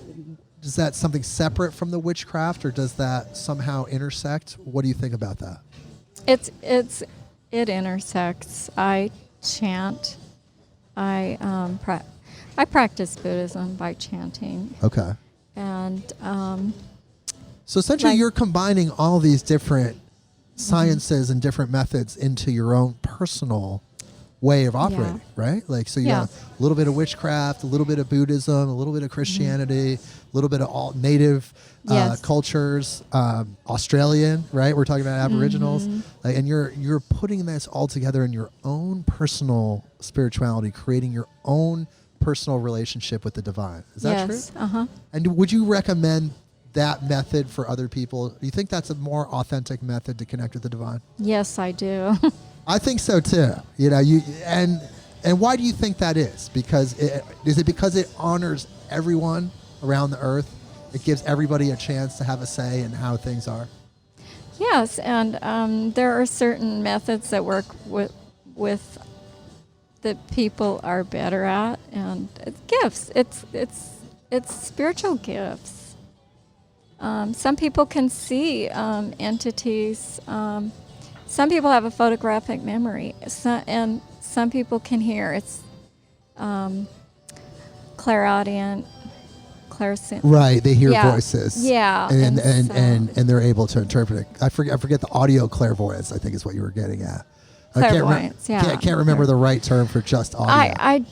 something separate from the witchcraft, or does that somehow intersect? What do you think about that? It intersects. I chant. I practice Buddhism by chanting. Okay. And so essentially, you're combining all these different sciences and different methods into your own personal way of operating, right? Like, so you have a little bit of witchcraft, a little bit of Buddhism, a little bit of Christianity, a little bit of all native cultures, Australian, right? We're talking about Aboriginals, and you're putting this all together in your own personal spirituality, creating your own personal relationship with the divine. Is that true? Yes. Uh-huh. And would you recommend that method for other people? Do you think that's a more authentic method to connect with the divine? Yes, I do. I think so too. And why do you think that is? Is it because it honors everyone around the earth? It gives everybody a chance to have a say in how things are. Yes, and there are certain methods that work with that people are better at, and it's gifts. It's spiritual gifts. Some people can see entities. Some people have a photographic memory, and some people can hear. It's clairaudient, clairsentient. Right, they hear Yeah. voices. Yeah, and and and, so- and they're able to interpret it. I forget the audio clairvoyance, I think is what you were getting at. Clairvoyance, yeah. Can't remember the right term for just audio. I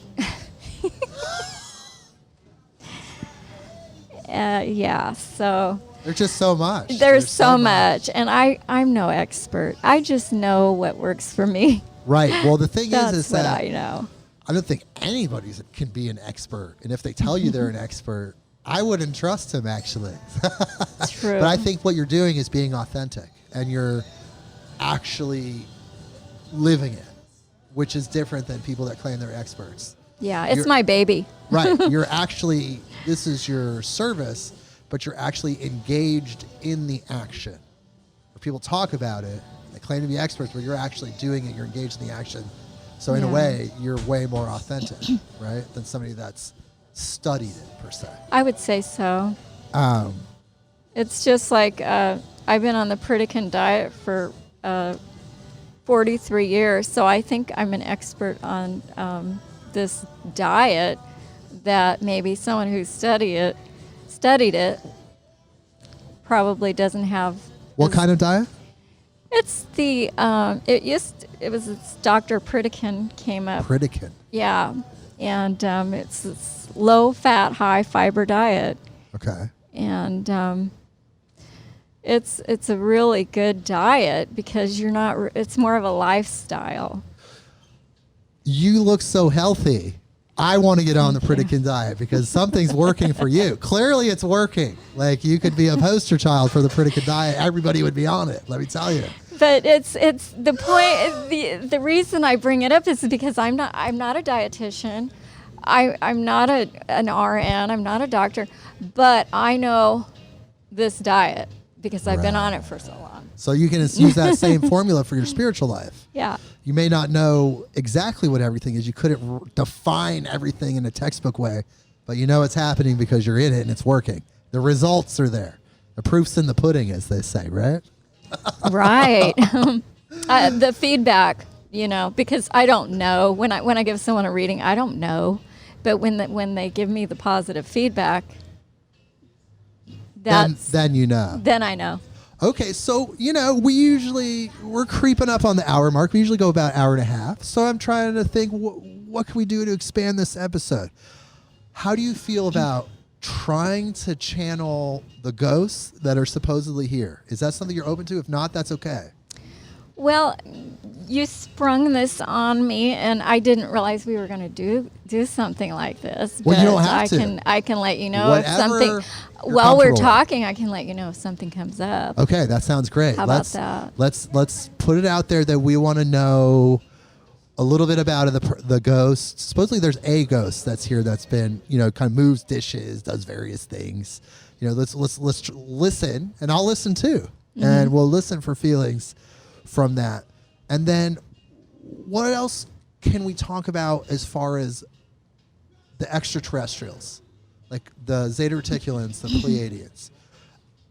yeah, so There's just so much. there's so much, and I'm no expert. I just know what works for me. Right. Well, the thing That's is what that I know. I don't think anybody can be an expert. And if they tell you they're an expert, I wouldn't trust them, actually. True. But I think what you're doing is being authentic, and you're actually living it, which is different than people that claim they're experts. Yeah, it's You're- my baby. Right. You're actually, this is your service, but you're actually engaged in the action. Where people talk about it, they claim to be experts, but you're actually doing it, you're engaged in the action. So in a Yeah. way, you're way more authentic, right, than somebody that's studied it, per se. I would say so. Um, It's just like I've been on the Pritikin diet for 43 years, so I think I'm an expert on this diet that maybe someone who studied it probably doesn't have. what kind of diet? It's the it's Dr. Pritikin came up. Pritikin. Yeah, and it's this low fat, high fiber diet. Okay. And it's a really good diet because you're not. It's more of a lifestyle. You look so healthy. I want to get on the Pritikin diet because something's working for you. Clearly, it's working. Like, you could be a poster child for the Pritikin diet. Everybody would be on it. Let me tell you. But it's the point. The reason I bring it up is because I'm not a dietitian. I'm not an RN. I'm not a doctor, but I know this diet because I've been Right. on it for so long. So you can use that same formula for your spiritual life. Yeah. You may not know exactly what everything is. You couldn't define everything in a textbook way, but you know it's happening because you're in it and it's working. The results are there. The proof's in the pudding, as they say, right? Right. The feedback, because I don't know when I give someone a reading, I don't know, but when they give me the positive feedback, Then you know. then I know. Okay, so, we're creeping up on the hour mark. We usually go about an hour and a half. So I'm trying to think, what can we do to expand this episode? How do you feel about trying to channel the ghosts that are supposedly here? Is that something you're open to? If not, that's okay. Well, you sprung this on me, and I didn't realize we were going to do something like this. Well, you but don't have to. I can let you know Whatever if something. you're While we're comfortable with. talking, I can let you know if something comes up. Okay, that sounds great. How about that? Let's put it out there that we want to know a little bit about the ghost. Supposedly, there's a ghost that's here that's been kind of moves dishes, does various things. Let's listen, and I'll listen too, and we'll listen for feelings from that. And then, what else can we talk about as far as the extraterrestrials? Like the Zeta Reticulans, the Pleiadians.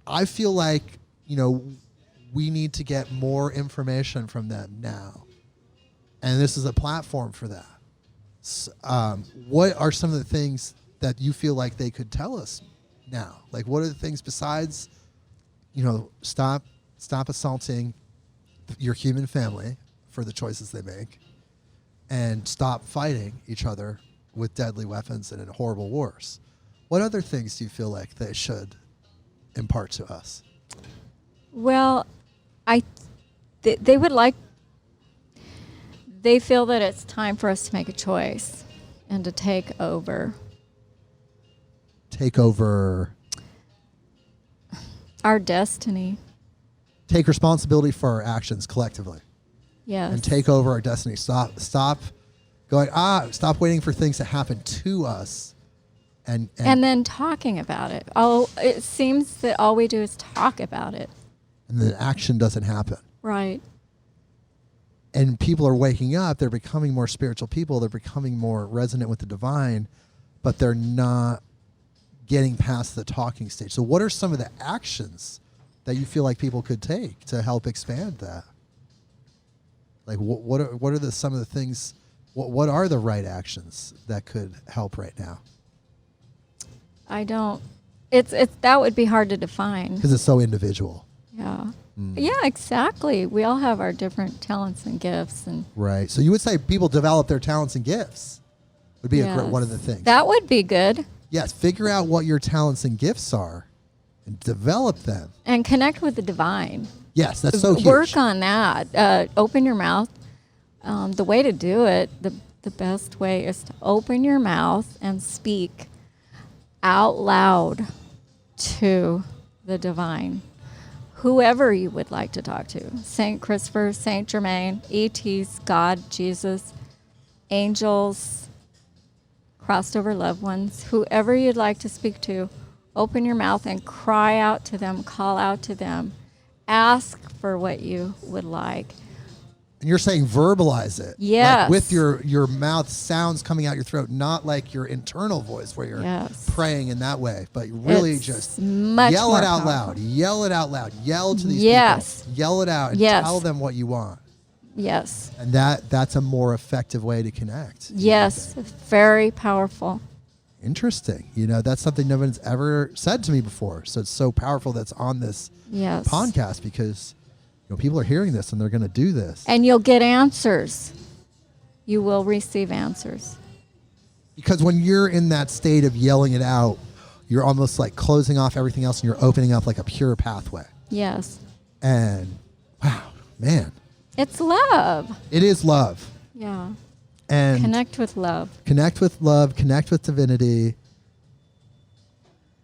I feel like, we need to get more information from them now. And this is a platform for that. What are some of the things that you feel like they could tell us now? Like, what are the things besides, stop assaulting your human family for the choices they make, and stop fighting each other with deadly weapons and in horrible wars? What other things do you feel like they should impart to us? Well, they would like. They feel that it's time for us to make a choice and to take over Take over. our destiny. Take responsibility for our actions collectively, Yes. and take over our destiny. Stop going. Stop waiting for things to happen to us, and then talking about it. It seems that all we do is talk about it. and the action doesn't happen. Right. And people are waking up. They're becoming more spiritual people. They're becoming more resonant with the divine, but they're not getting past the talking stage. So what are some of the actions that you feel like people could take to help expand that? Like, what are some of the things, what are the right actions that could help right now? I don't. It's that would be hard to define. Because it's so individual. Yeah. Yeah, exactly. We all have our different talents and gifts, and Right. So you would say people develop their talents and gifts would be yes. one of the things. That would be good. Yes. Figure out what your talents and gifts are and develop them. And connect with the divine. Yes. That's so huge. Work on that. Open your mouth. The way to do it, the best way is to open your mouth and speak out loud to the divine. Whoever you would like to talk to. St. Christopher, St. Germain, ETs, God, Jesus, angels, crossed over loved ones, whoever you'd like to speak to, open your mouth and cry out to them, call out to them, ask for what you would like. And you're saying verbalize it. Yes. Like with your mouth sounds coming out your throat, not like your internal voice where you're Yes. praying in that way, but you really It's just much yell more it out powerful. loud. Yell it out loud. Yell to these Yes. people. Yell it out and Yes. tell them what you want. Yes. And that's a more effective way to connect. Yes. Very powerful. Interesting. That's something no one's ever said to me before. So it's so powerful that's on this Yes. podcast because people are hearing this and they're going to do this. And you'll get answers. You will receive answers. Because when you're in that state of yelling it out, you're almost like closing off everything else and you're opening up like a pure pathway. Yes. And wow, man, It's love. it is love. Yeah. And Connect with love. connect with love, connect with divinity.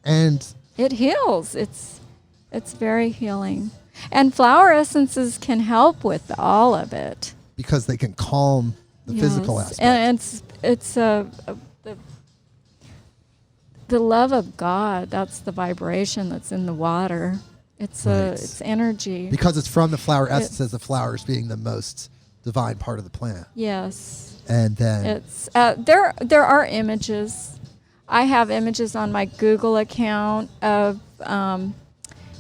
And It heals. It's very healing. And flower essences can help with all of it. because they can calm the physical Yes. aspect. And it's the love of God. That's the vibration that's in the water. It's Right. it's energy. Because it's from the flower essences, the flowers being the most divine part of the plant. Yes. And then It's there are images. I have images on my Google account of.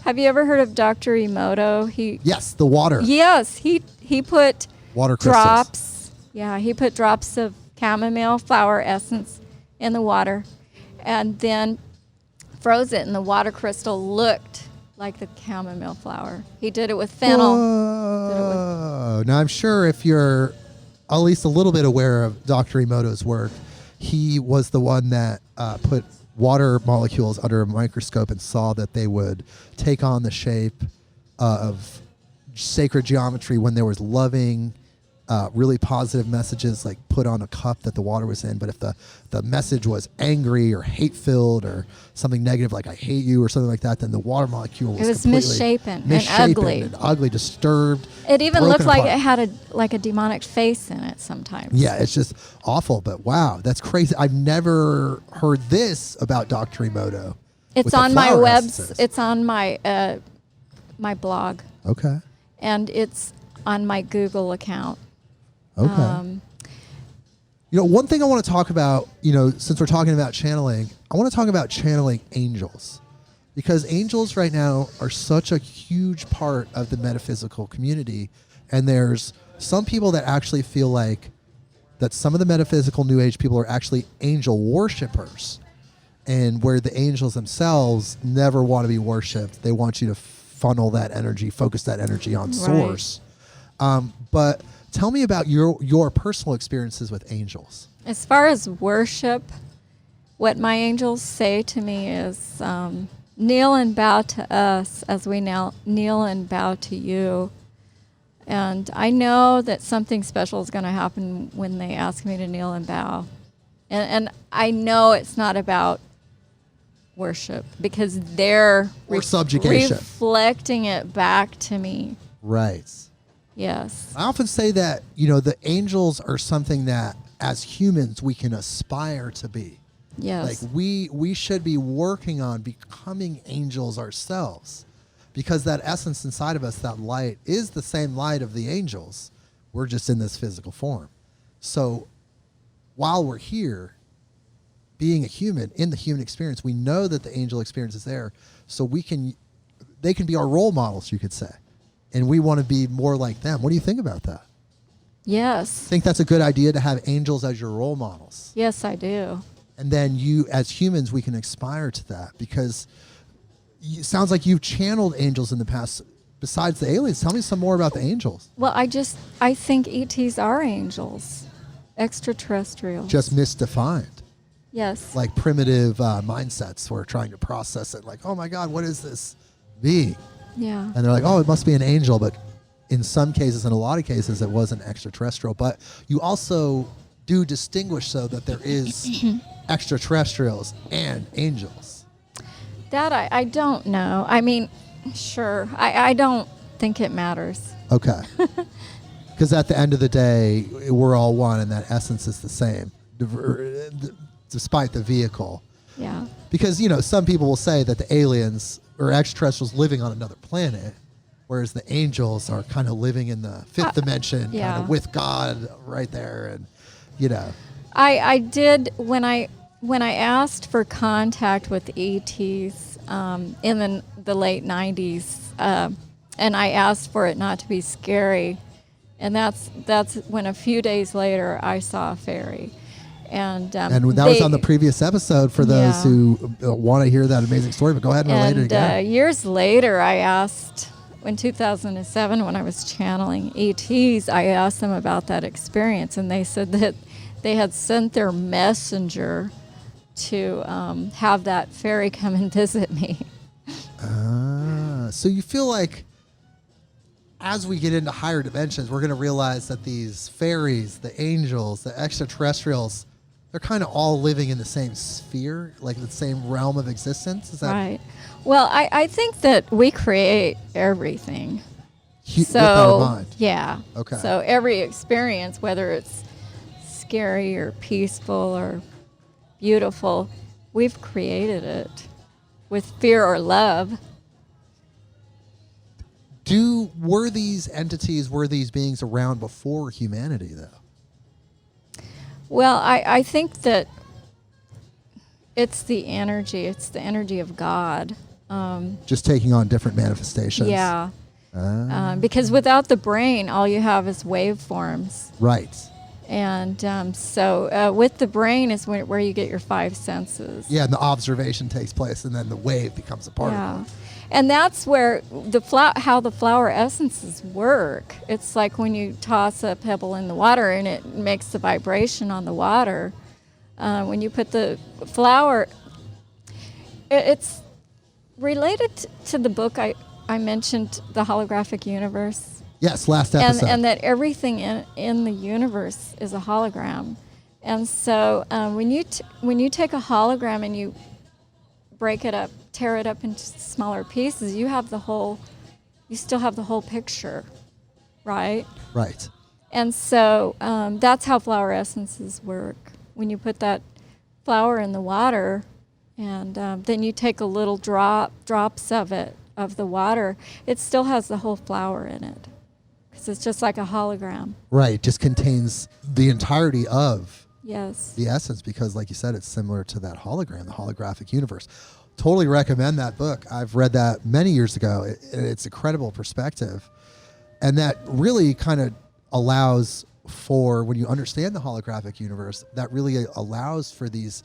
Have you ever heard of Dr. Emoto? yes, the water. Yes, he put Water crystals. drops. Yeah, he put drops of chamomile flower essence in the water, and then froze it, and the water crystal looked like the chamomile flower. He did it with fennel. Whoa. Now I'm sure if you're at least a little bit aware of Dr. Emoto's work, he was the one that put water molecules under a microscope and saw that they would take on the shape of sacred geometry when there was loving, really positive messages like put on a cup that the water was in. But if the message was angry or hate-filled or something negative like I hate you or something like that, then the water molecule was It was completely misshapen and ugly, disturbed. It even broken looked like apart. it had a demonic face in it sometimes. Yeah, it's just awful. But wow, that's crazy. I've never heard this about Dr. Emoto. It's with the on my flower webs. essences. It's on my my blog, Okay. and it's on my Google account. Okay. One thing I want to talk about, since we're talking about channeling, I want to talk about channeling angels. Because angels right now are such a huge part of the metaphysical community. And there's some people that actually feel like that some of the metaphysical New Age people are actually angel worshipers. And where the angels themselves never want to be worshipped. They want you to funnel that energy, focus that energy on source. But tell me about your personal experiences with angels. As far as worship, what my angels say to me is, kneel and bow to us as we now kneel and bow to you. And I know that something special is going to happen when they ask me to kneel and bow. And I know it's not about worship because they're Or subjugation. reflecting it back to me. Right. Yes. I often say that, the angels are something that as humans we can aspire to be. Yes. Like we should be working on becoming angels ourselves because that essence inside of us, that light, is the same light of the angels. We're just in this physical form. So while we're here, being a human, in the human experience, we know that the angel experience is there. So they can be our role models, you could say. And we want to be more like them. What do you think about that? Yes. Think that's a good idea to have angels as your role models? Yes, I do. And then you, as humans, we can aspire to that because it sounds like you've channeled angels in the past. Besides the aliens, tell me some more about the angels. Well, I think ETs are angels, extraterrestrials. Just misdefined. Yes. Like primitive mindsets were trying to process it. Like, oh my God, what is this being? Yeah. And they're like, oh, it must be an angel. But in some cases, in a lot of cases, it was an extraterrestrial. But you also do distinguish so that there is extraterrestrials and angels. That I don't know. I mean, sure. I don't think it matters. Okay. Because at the end of the day, we're all one and that essence is the same, despite the vehicle. Yeah. Because, some people will say that the aliens or extraterrestrials living on another planet, whereas the angels are kind of living in the fifth dimension, yeah. kind of with God right there. And, I did, when I asked for contact with ETs in the late 90s, and I asked for it not to be scary, and that's when a few days later I saw a fairy. And that was on the previous episode for those who want to hear that amazing story, but go ahead and relate it again. Years later, I asked, in 2007, when I was channeling ETs, I asked them about that experience, and they said that they had sent their messenger to have that fairy come and visit me. So you feel like as we get into higher dimensions, we're going to realize that these fairies, the angels, the extraterrestrials, they're kind of all living in the same sphere, like the same realm of existence. Is that right? Well, I think that we create everything. with that in mind? Yeah. Okay. So every experience, whether it's scary or peaceful or beautiful, we've created it with fear or love. Were these beings around before humanity, though? Well, I think that it's the energy of God. Just taking on different manifestations. Yeah. Because without the brain, all you have is waveforms. Right. And so with the brain is where you get your five senses. Yeah, and the observation takes place, and then the wave becomes a part of it. And that's where how the flower essences work. It's like when you toss a pebble in the water and it makes the vibration on the water. When you put the flower, it's related to the book I mentioned, The Holographic Universe. Yes, last episode. And that everything in the universe is a hologram. And so when you take a hologram and you break it up, tear it up into smaller pieces, you still have the whole picture, right? Right. And so that's how flower essences work. When you put that flower in the water, and then you take a little drops of the water, it still has the whole flower in it, because it's just like a hologram. Right. Just contains the entirety of the essence, because, like you said, it's similar to that hologram, the holographic universe. Totally recommend that book. I've read that many years ago. It's a credible perspective. And that really kind of allows for, when you understand the holographic universe, that really allows for these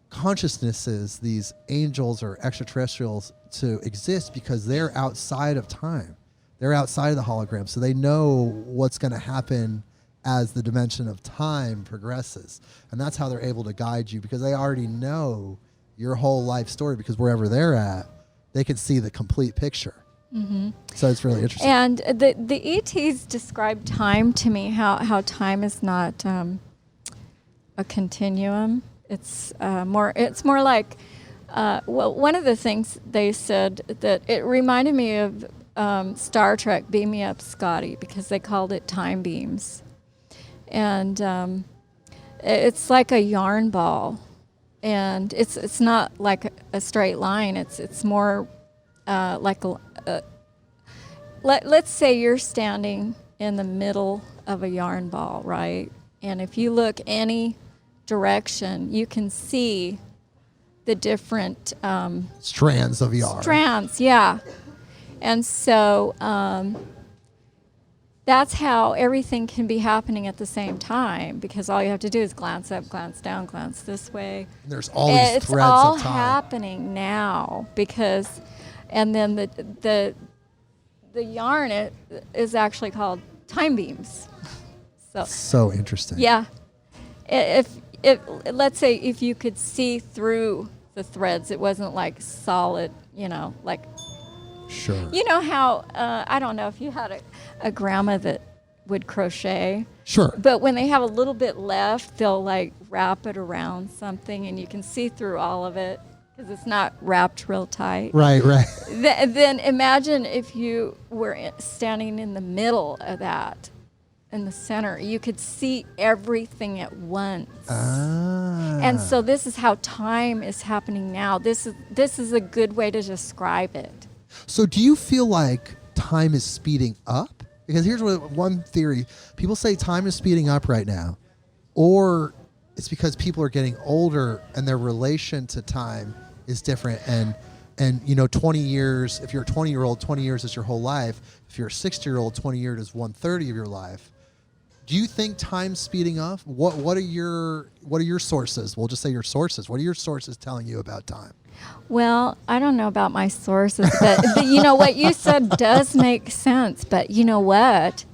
consciousnesses, these angels or extraterrestrials, to exist because they're outside of time. They're outside of the hologram. So they know what's going to happen as the dimension of time progresses. And that's how they're able to guide you, because they already know your whole life story, because wherever they're at, they can see the complete picture. Mm-hmm. So it's really interesting. And the ETs describe time to me, how time is not a continuum. It's more like, one of the things they said, that it reminded me of Star Trek, Beam Me Up, Scotty, because they called it time beams. And it's like a yarn ball. And it's not like a straight line. It's more like let's say you're standing in the middle of a yarn ball, right? And if you look any direction, you can see the different strands of yarn. Strands, yeah. And so that's how everything can be happening at the same time, because all you have to do is glance up, glance down, glance this way. And there's all these It's threads all of time. happening now because, and then the yarn is actually called time beams. So interesting. Yeah, if let's say if you could see through the threads, it wasn't like solid, like. Sure. You know how, I don't know if you had a grandma that would crochet. Sure. But when they have a little bit left, they'll like wrap it around something and you can see through all of it because it's not wrapped real tight. Right. Then imagine if you were standing in the middle of that, in the center. You could see everything at once. And so this is how time is happening now. This is a good way to describe it. So do you feel like time is speeding up? Because here's one theory. People say time is speeding up right now. Or it's because people are getting older and their relation to time is different. And 20 years, if you're a 20-year-old, 20 years is your whole life. If you're a 60-year-old, 20 years is 1/30 of your life. Do you think time's speeding up? What are your sources? We'll just say your sources. What are your sources telling you about time? Well, I don't know about my sources, but what you said does make sense. But you know what?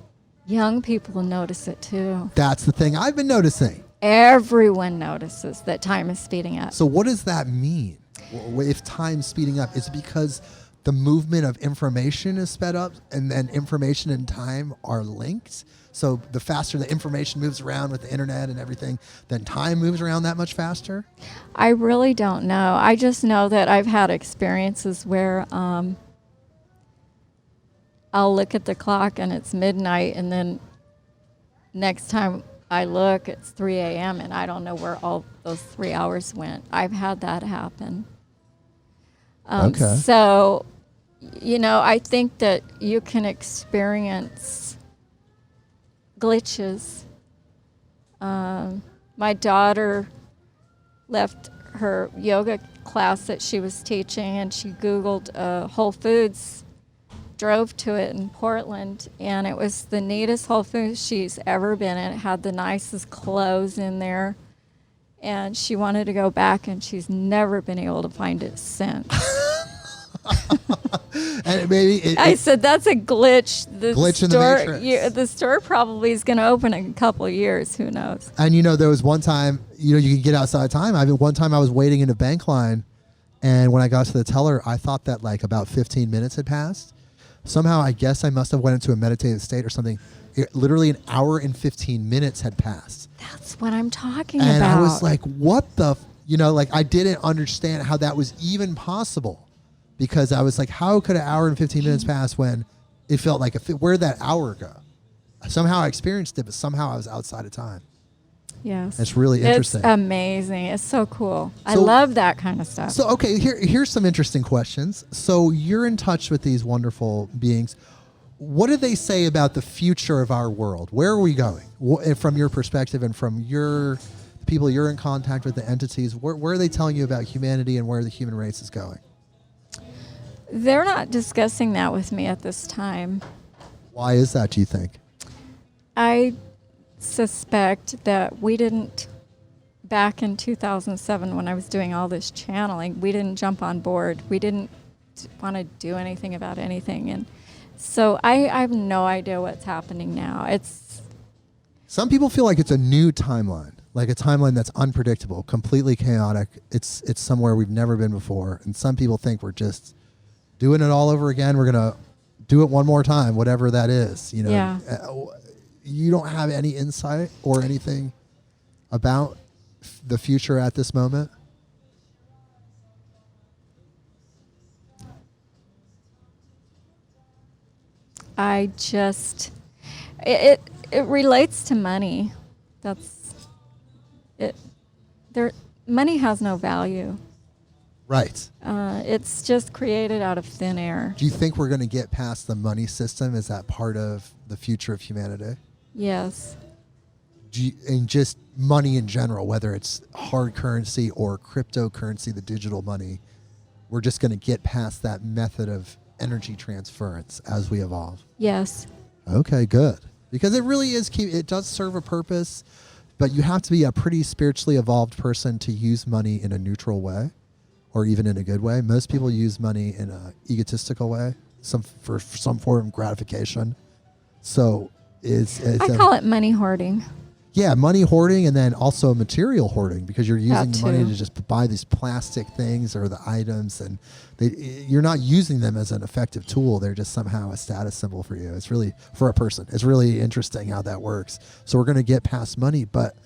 Young people notice it too. That's the thing I've been noticing. Everyone notices that time is speeding up. So what does that mean? If time's speeding up, is it because the movement of information is sped up and then information and time are linked? So the faster the information moves around with the internet and everything, then time moves around that much faster? I really don't know. I just know that I've had experiences where I'll look at the clock and it's midnight, and then next time I look, it's 3 a.m. and I don't know where all those 3 hours went. I've had that happen. Okay. So, I think that you can experience glitches. My daughter left her yoga class that she was teaching and she Googled Whole Foods, drove to it in Portland, and it was the neatest Whole Foods she's ever been in. It had the nicest clothes in there, and she wanted to go back, and she's never been able to find it since. And I said, that's a glitch. Glitch in the matrix. The store probably is going to open in a couple of years. Who knows? And there was one time, you can get outside time. One time I was waiting in a bank line, and when I got to the teller, I thought that like about 15 minutes had passed. Somehow, I guess I must have went into a meditative state or something. Literally an hour and 15 minutes had passed. That's what I'm talking about. And I was like, what the, I didn't understand how that was even possible. Because I was like, how could an hour and 15 minutes pass when it felt like, where'd that hour go? Somehow I experienced it, but somehow I was outside of time. Yes. It's really interesting. It's amazing. It's so cool. I love that kind of stuff. So, okay, here's some interesting questions. So you're in touch with these wonderful beings. What do they say about the future of our world? Where are we going? From your perspective and from the people you're in contact with, the entities, where are they telling you about humanity and where the human race is going? They're not discussing that with me at this time. Why is that, do you think? I suspect that we didn't, back in 2007 when I was doing all this channeling, we didn't jump on board. We didn't want to do anything about anything. And so I have no idea what's happening now. Some people feel like it's a new timeline, like a timeline that's unpredictable, completely chaotic. It's somewhere we've never been before. And some people think we're just doing it all over again. We're going to do it one more time, whatever that is. Yeah. You don't have any insight or anything about the future at this moment? I just, it relates to money. That's it. Money has no value. Right. It's just created out of thin air. Do you think we're going to get past the money system? Is that part of the future of humanity? Yes. And just money in general, whether it's hard currency or cryptocurrency, the digital money, we're just going to get past that method of energy transference as we evolve. Yes. Okay, good. Because it really is it does serve a purpose, but you have to be a pretty spiritually evolved person to use money in a neutral way or even in a good way. Most people use money in an egotistical way, for some form of gratification. So I call it money hoarding. Yeah, money hoarding, and then also material hoarding, because you're using the money to just buy these plastic things or the items, and you're not using them as an effective tool. They're just somehow a status symbol for you. It's really, for a person, it's really interesting how that works. So we're going to get past money, but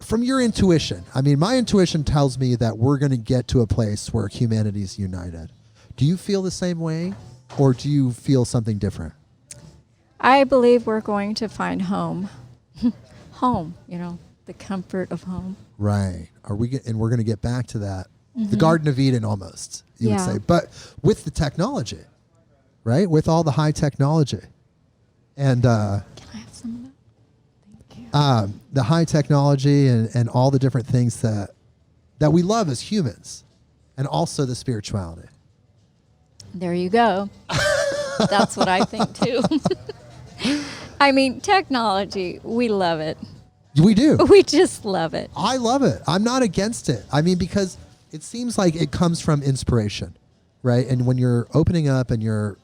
from your intuition, I mean, my intuition tells me that we're going to get to a place where humanity is united. Do you feel the same way, or do you feel something different? I believe we're going to find home. Home, the comfort of home. Right. And we're going to get back to that. The Garden of Eden almost, you would say. But with the technology, right? With all the high technology. And can I have some of that? Thank you. The high technology and all the different things that we love as humans, and also the spirituality. There you go. That's what I think too. I mean, technology, we love it. We do. We just love it. I love it. I'm not against it. I mean, because it seems like it comes from inspiration, right? And when you're opening up and you're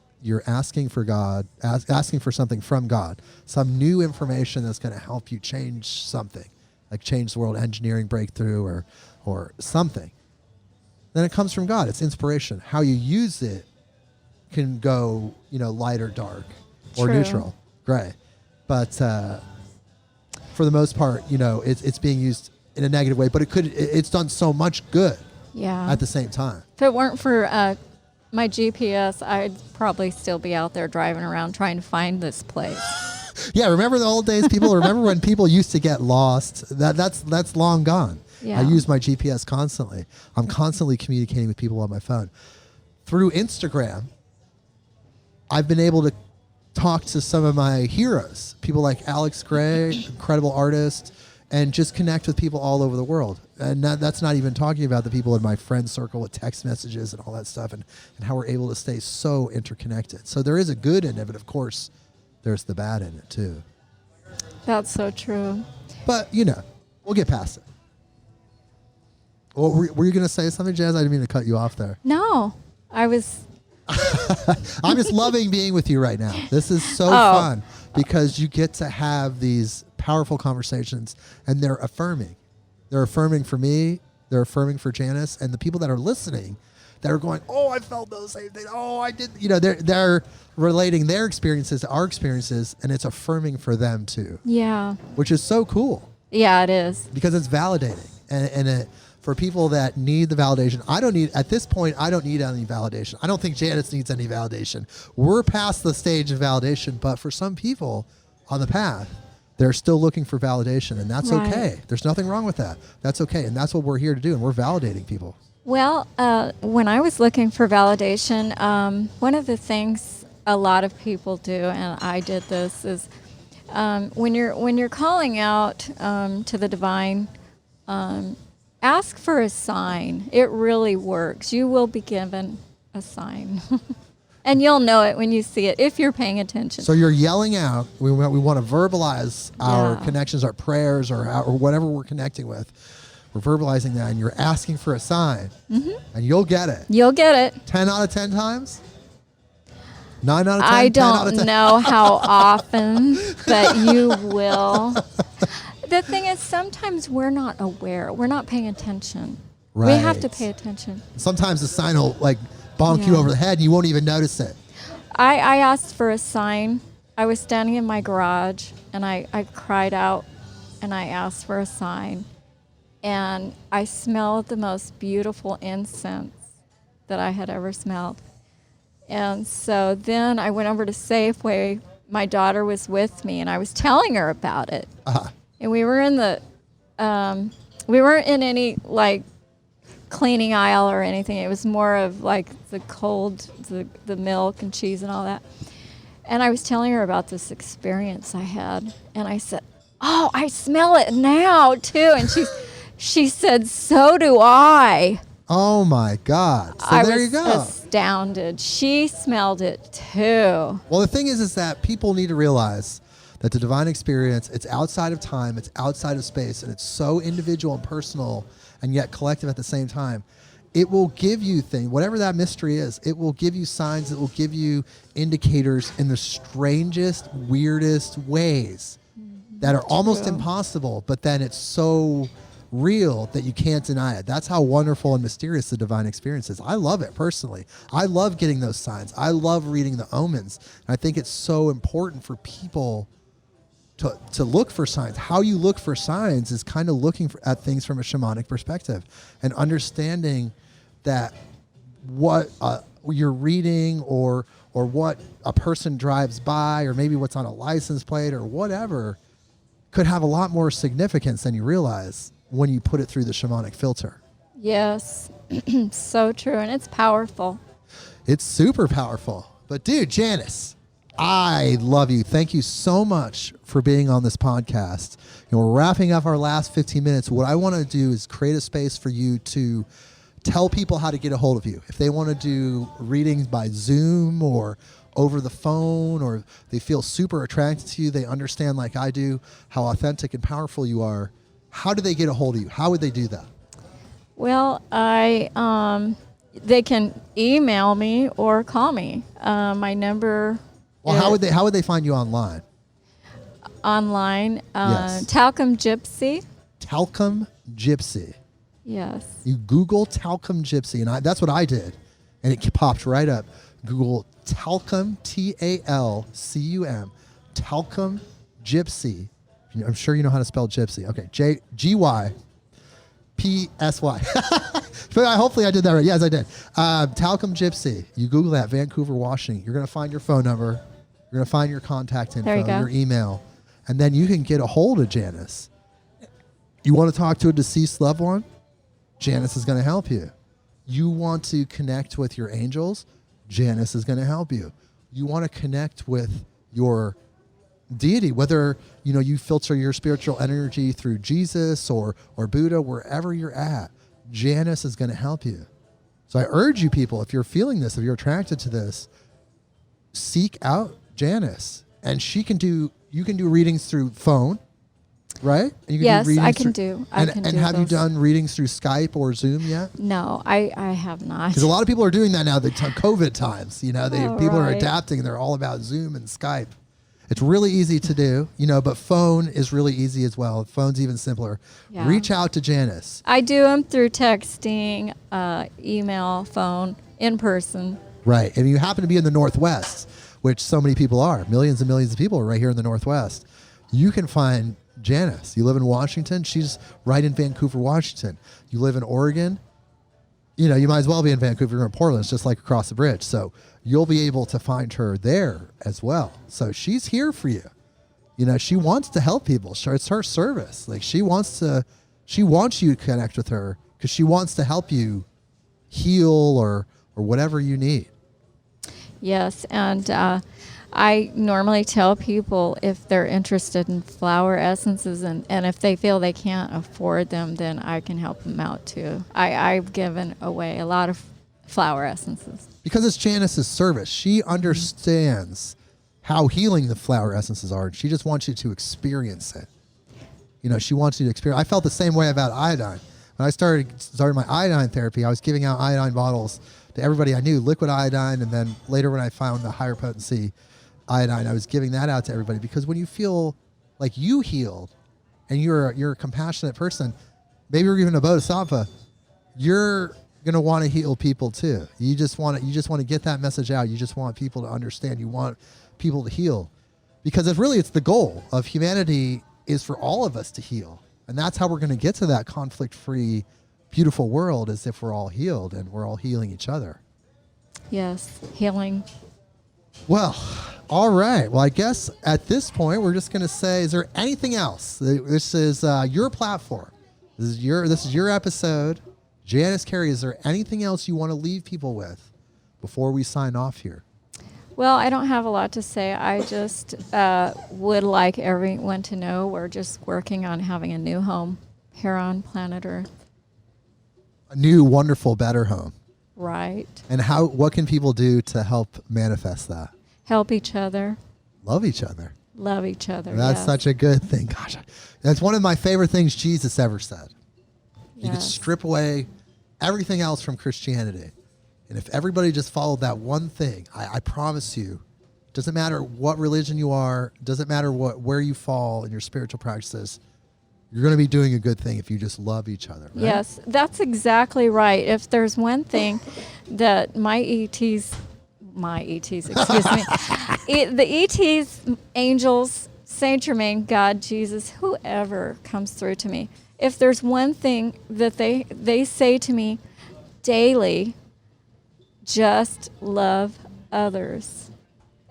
asking for God, asking for something from God, some new information that's going to help you change something, like change the world, engineering breakthrough or something, then it comes from God. It's inspiration. How you use it can go, light or dark or neutral, gray. But for the most part, it's being used in a negative way, but it's done so much good at the same time. If it weren't for my GPS, I'd probably still be out there driving around trying to find this place. Yeah, remember the old days, people? Remember when people used to get lost? That's long gone. Yeah. I use my GPS constantly. I'm constantly communicating with people on my phone. Through Instagram, I've been able to talk to some of my heroes, people like Alex Gray, incredible artist, and just connect with people all over the world. And that's not even talking about the people in my friend circle with text messages and all that stuff, and how we're able to stay so interconnected. So there is a good in it, but of course, there's the bad in it too. That's so true. But, we'll get past it. Well, were you going to say something, Jazz? I didn't mean to cut you off there. No, I was... I'm just loving being with you right now. This is so fun because you get to have these powerful conversations, and they're affirming. They're affirming for me. They're affirming for Janice, and the people that are listening that are going, oh, I felt those same things. Oh, I did. They're relating their experiences to our experiences, and it's affirming for them too. Yeah. Which is so cool. Yeah, it is. Because it's validating. And for people that need the validation, at this point, I don't need any validation. I don't think Janice needs any validation. We're past the stage of validation, but for some people on the path, they're still looking for validation, and that's okay. There's nothing wrong with that. That's okay, and that's what we're here to do, and we're validating people. Well, when I was looking for validation, one of the things a lot of people do, and I did this, is when you're calling out to the divine, ask for a sign. It really works. You will be given a sign. And you'll know it when you see it, if you're paying attention. So you're yelling out. We want to verbalize our connections, our prayers, or whatever we're connecting with. We're verbalizing that, and you're asking for a sign. And you'll get it. You'll get it. 10 out of 10 times? 9 out of 10? I 10 out of 10? don't know how often, but you will. The thing is, sometimes we're not aware. We're not paying attention. Right. We have to pay attention. Sometimes the sign will bonk you over the head and you won't even notice it. I asked for a sign. I was standing in my garage and I cried out and I asked for a sign. And I smelled the most beautiful incense that I had ever smelled. And so then I went over to Safeway. My daughter was with me and I was telling her about it. Uh-huh. And we were in we weren't in any cleaning aisle or anything. It was more of the milk and cheese and all that. And I was telling her about this experience I had. And I said, oh, I smell it now too. And she said, so do I. Oh my God. So there you go. I was astounded. She smelled it too. Well, the thing is that people need to realize that the divine experience, it's outside of time, it's outside of space, and it's so individual and personal and yet collective at the same time. It will give you things, whatever that mystery is, it will give you signs, it will give you indicators in the strangest, weirdest ways that are almost impossible, but then it's so real that you can't deny it. That's how wonderful and mysterious the divine experience is. I love it personally. I love getting those signs. I love reading the omens. And I think it's so important for people to look for signs. How you look for signs is kind of looking at things from a shamanic perspective and understanding that what you're reading or what a person drives by or maybe what's on a license plate or whatever could have a lot more significance than you realize when you put it through the shamanic filter. Yes, so true, and it's powerful. It's super powerful. But dude, Janice, I love you. Thank you so much for being on this podcast. We're wrapping up our last 15 minutes. What I want to do is create a space for you to tell people how to get a hold of you. If they want to do readings by Zoom or over the phone, or they feel super attracted to you, they understand like I do how authentic and powerful you are. How do they get a hold of you? How would they do that? Well, they can email me or call me. My number. Well, how would they find you online? Online, Yes. Talcum Gypsy. Talcum Gypsy. Yes. You Google Talcum Gypsy, and that's what I did, and it popped right up. Google Talcum, Talcum, Talcum Gypsy. I'm sure you know how to spell gypsy. Okay, Gypsy. Hopefully I did that right. Yes, I did. Talcum Gypsy. You Google that, Vancouver, Washington. You're going to find your phone number. You're going to find your contact info, your email, and then you can get a hold of Janice. You want to talk to a deceased loved one? Janice is going to help you. You want to connect with your angels? Janice is going to help you. You want to connect with your deity, whether you filter your spiritual energy through Jesus or Buddha, wherever you're at, Janice is going to help you. So I urge you people, if you're feeling this, if you're attracted to this, seek out Janice, and you can do readings through phone, right? And you can Yes, do readings I can do. And have you done readings through Skype or Zoom yet? No, I have not. Because a lot of people are doing that now. The COVID times, people are right. adapting. They're all about Zoom and Skype. It's really easy to do, but phone is really easy as well. Phone's even simpler. Yeah. Reach out to Janice. I do them through texting, email, phone, in person. Right. And you happen to be in the Northwest, which so many people are. Millions and millions of people are right here in the Northwest. You can find Janice. You live in Washington. She's right in Vancouver, Washington. You live in Oregon. You might as well be in Vancouver. You're in Portland. It's just like across the bridge. So you'll be able to find her there as well. So she's here for you. She wants to help people. It's her service. Like she wants you to connect with her because she wants to help you heal or whatever you need. Yes, and I normally tell people if they're interested in flower essences and if they feel they can't afford them, then I can help them out too. I've given away a lot of flower essences. Because it's Janice's service. She understands how healing the flower essences are. She just wants you to experience it. She wants you to experience. I felt the same way about iodine. When I started my iodine therapy, I was giving out iodine bottles to everybody I knew, liquid iodine, and then later when I found the higher potency iodine, I was giving that out to everybody because when you feel like you healed and you're a compassionate person, maybe you're even a bodhisattva, you're gonna want to heal people too. You just want to get that message out. You just want people to understand. You want people to heal because it's the goal of humanity is for all of us to heal, and that's how we're going to get to that conflict-free, beautiful world is if we're all healed and we're all healing each other. Yes, healing. Well, all right. Well, I guess at this point we're just going to say, is there anything else? This is your platform. This is your episode. Janice Carey, is there anything else you want to leave people with before we sign off here? Well, I don't have a lot to say. I just would like everyone to know we're just working on having a new home here on planet Earth. A new, wonderful, better home. Right. And what can people do to help manifest that? Help each other. Love each other. Love each other. That's yes. such a good thing. Gosh, that's one of my favorite things Jesus ever said. You could Yes. strip away everything else from Christianity. And if everybody just followed that one thing, I promise you, doesn't matter what religion you are, doesn't matter where you fall in your spiritual practices, you're going to be doing a good thing if you just love each other. Right? Yes, that's exactly right. If there's one thing that my ETs, excuse me, the ETs, angels, Saint Germain, God, Jesus, whoever comes through to me, if there's one thing that they say to me daily, just love others.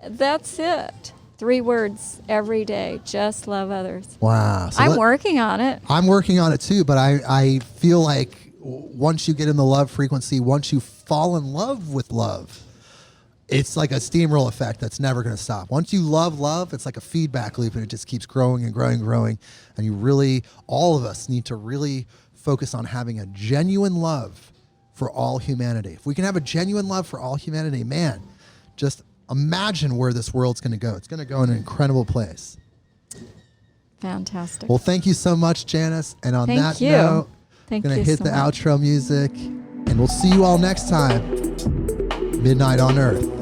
That's it. 3 words every day. Just love others. Wow. So I'm working on it. I'm working on it too, but I feel like once you get in the love frequency, once you fall in love with love, it's like a steamroll effect that's never going to stop. Once you love, it's like a feedback loop and it just keeps growing and growing and growing. And you really, all of us need to really focus on having a genuine love for all humanity. If we can have a genuine love for all humanity, man, just imagine where this world's going to go. It's going to go in an incredible place. Fantastic. Well, thank you so much, Janice. And on Thank that you. note, Thank I'm going you to hit so the much. outro music, and we'll see you all next time. Midnight on Earth.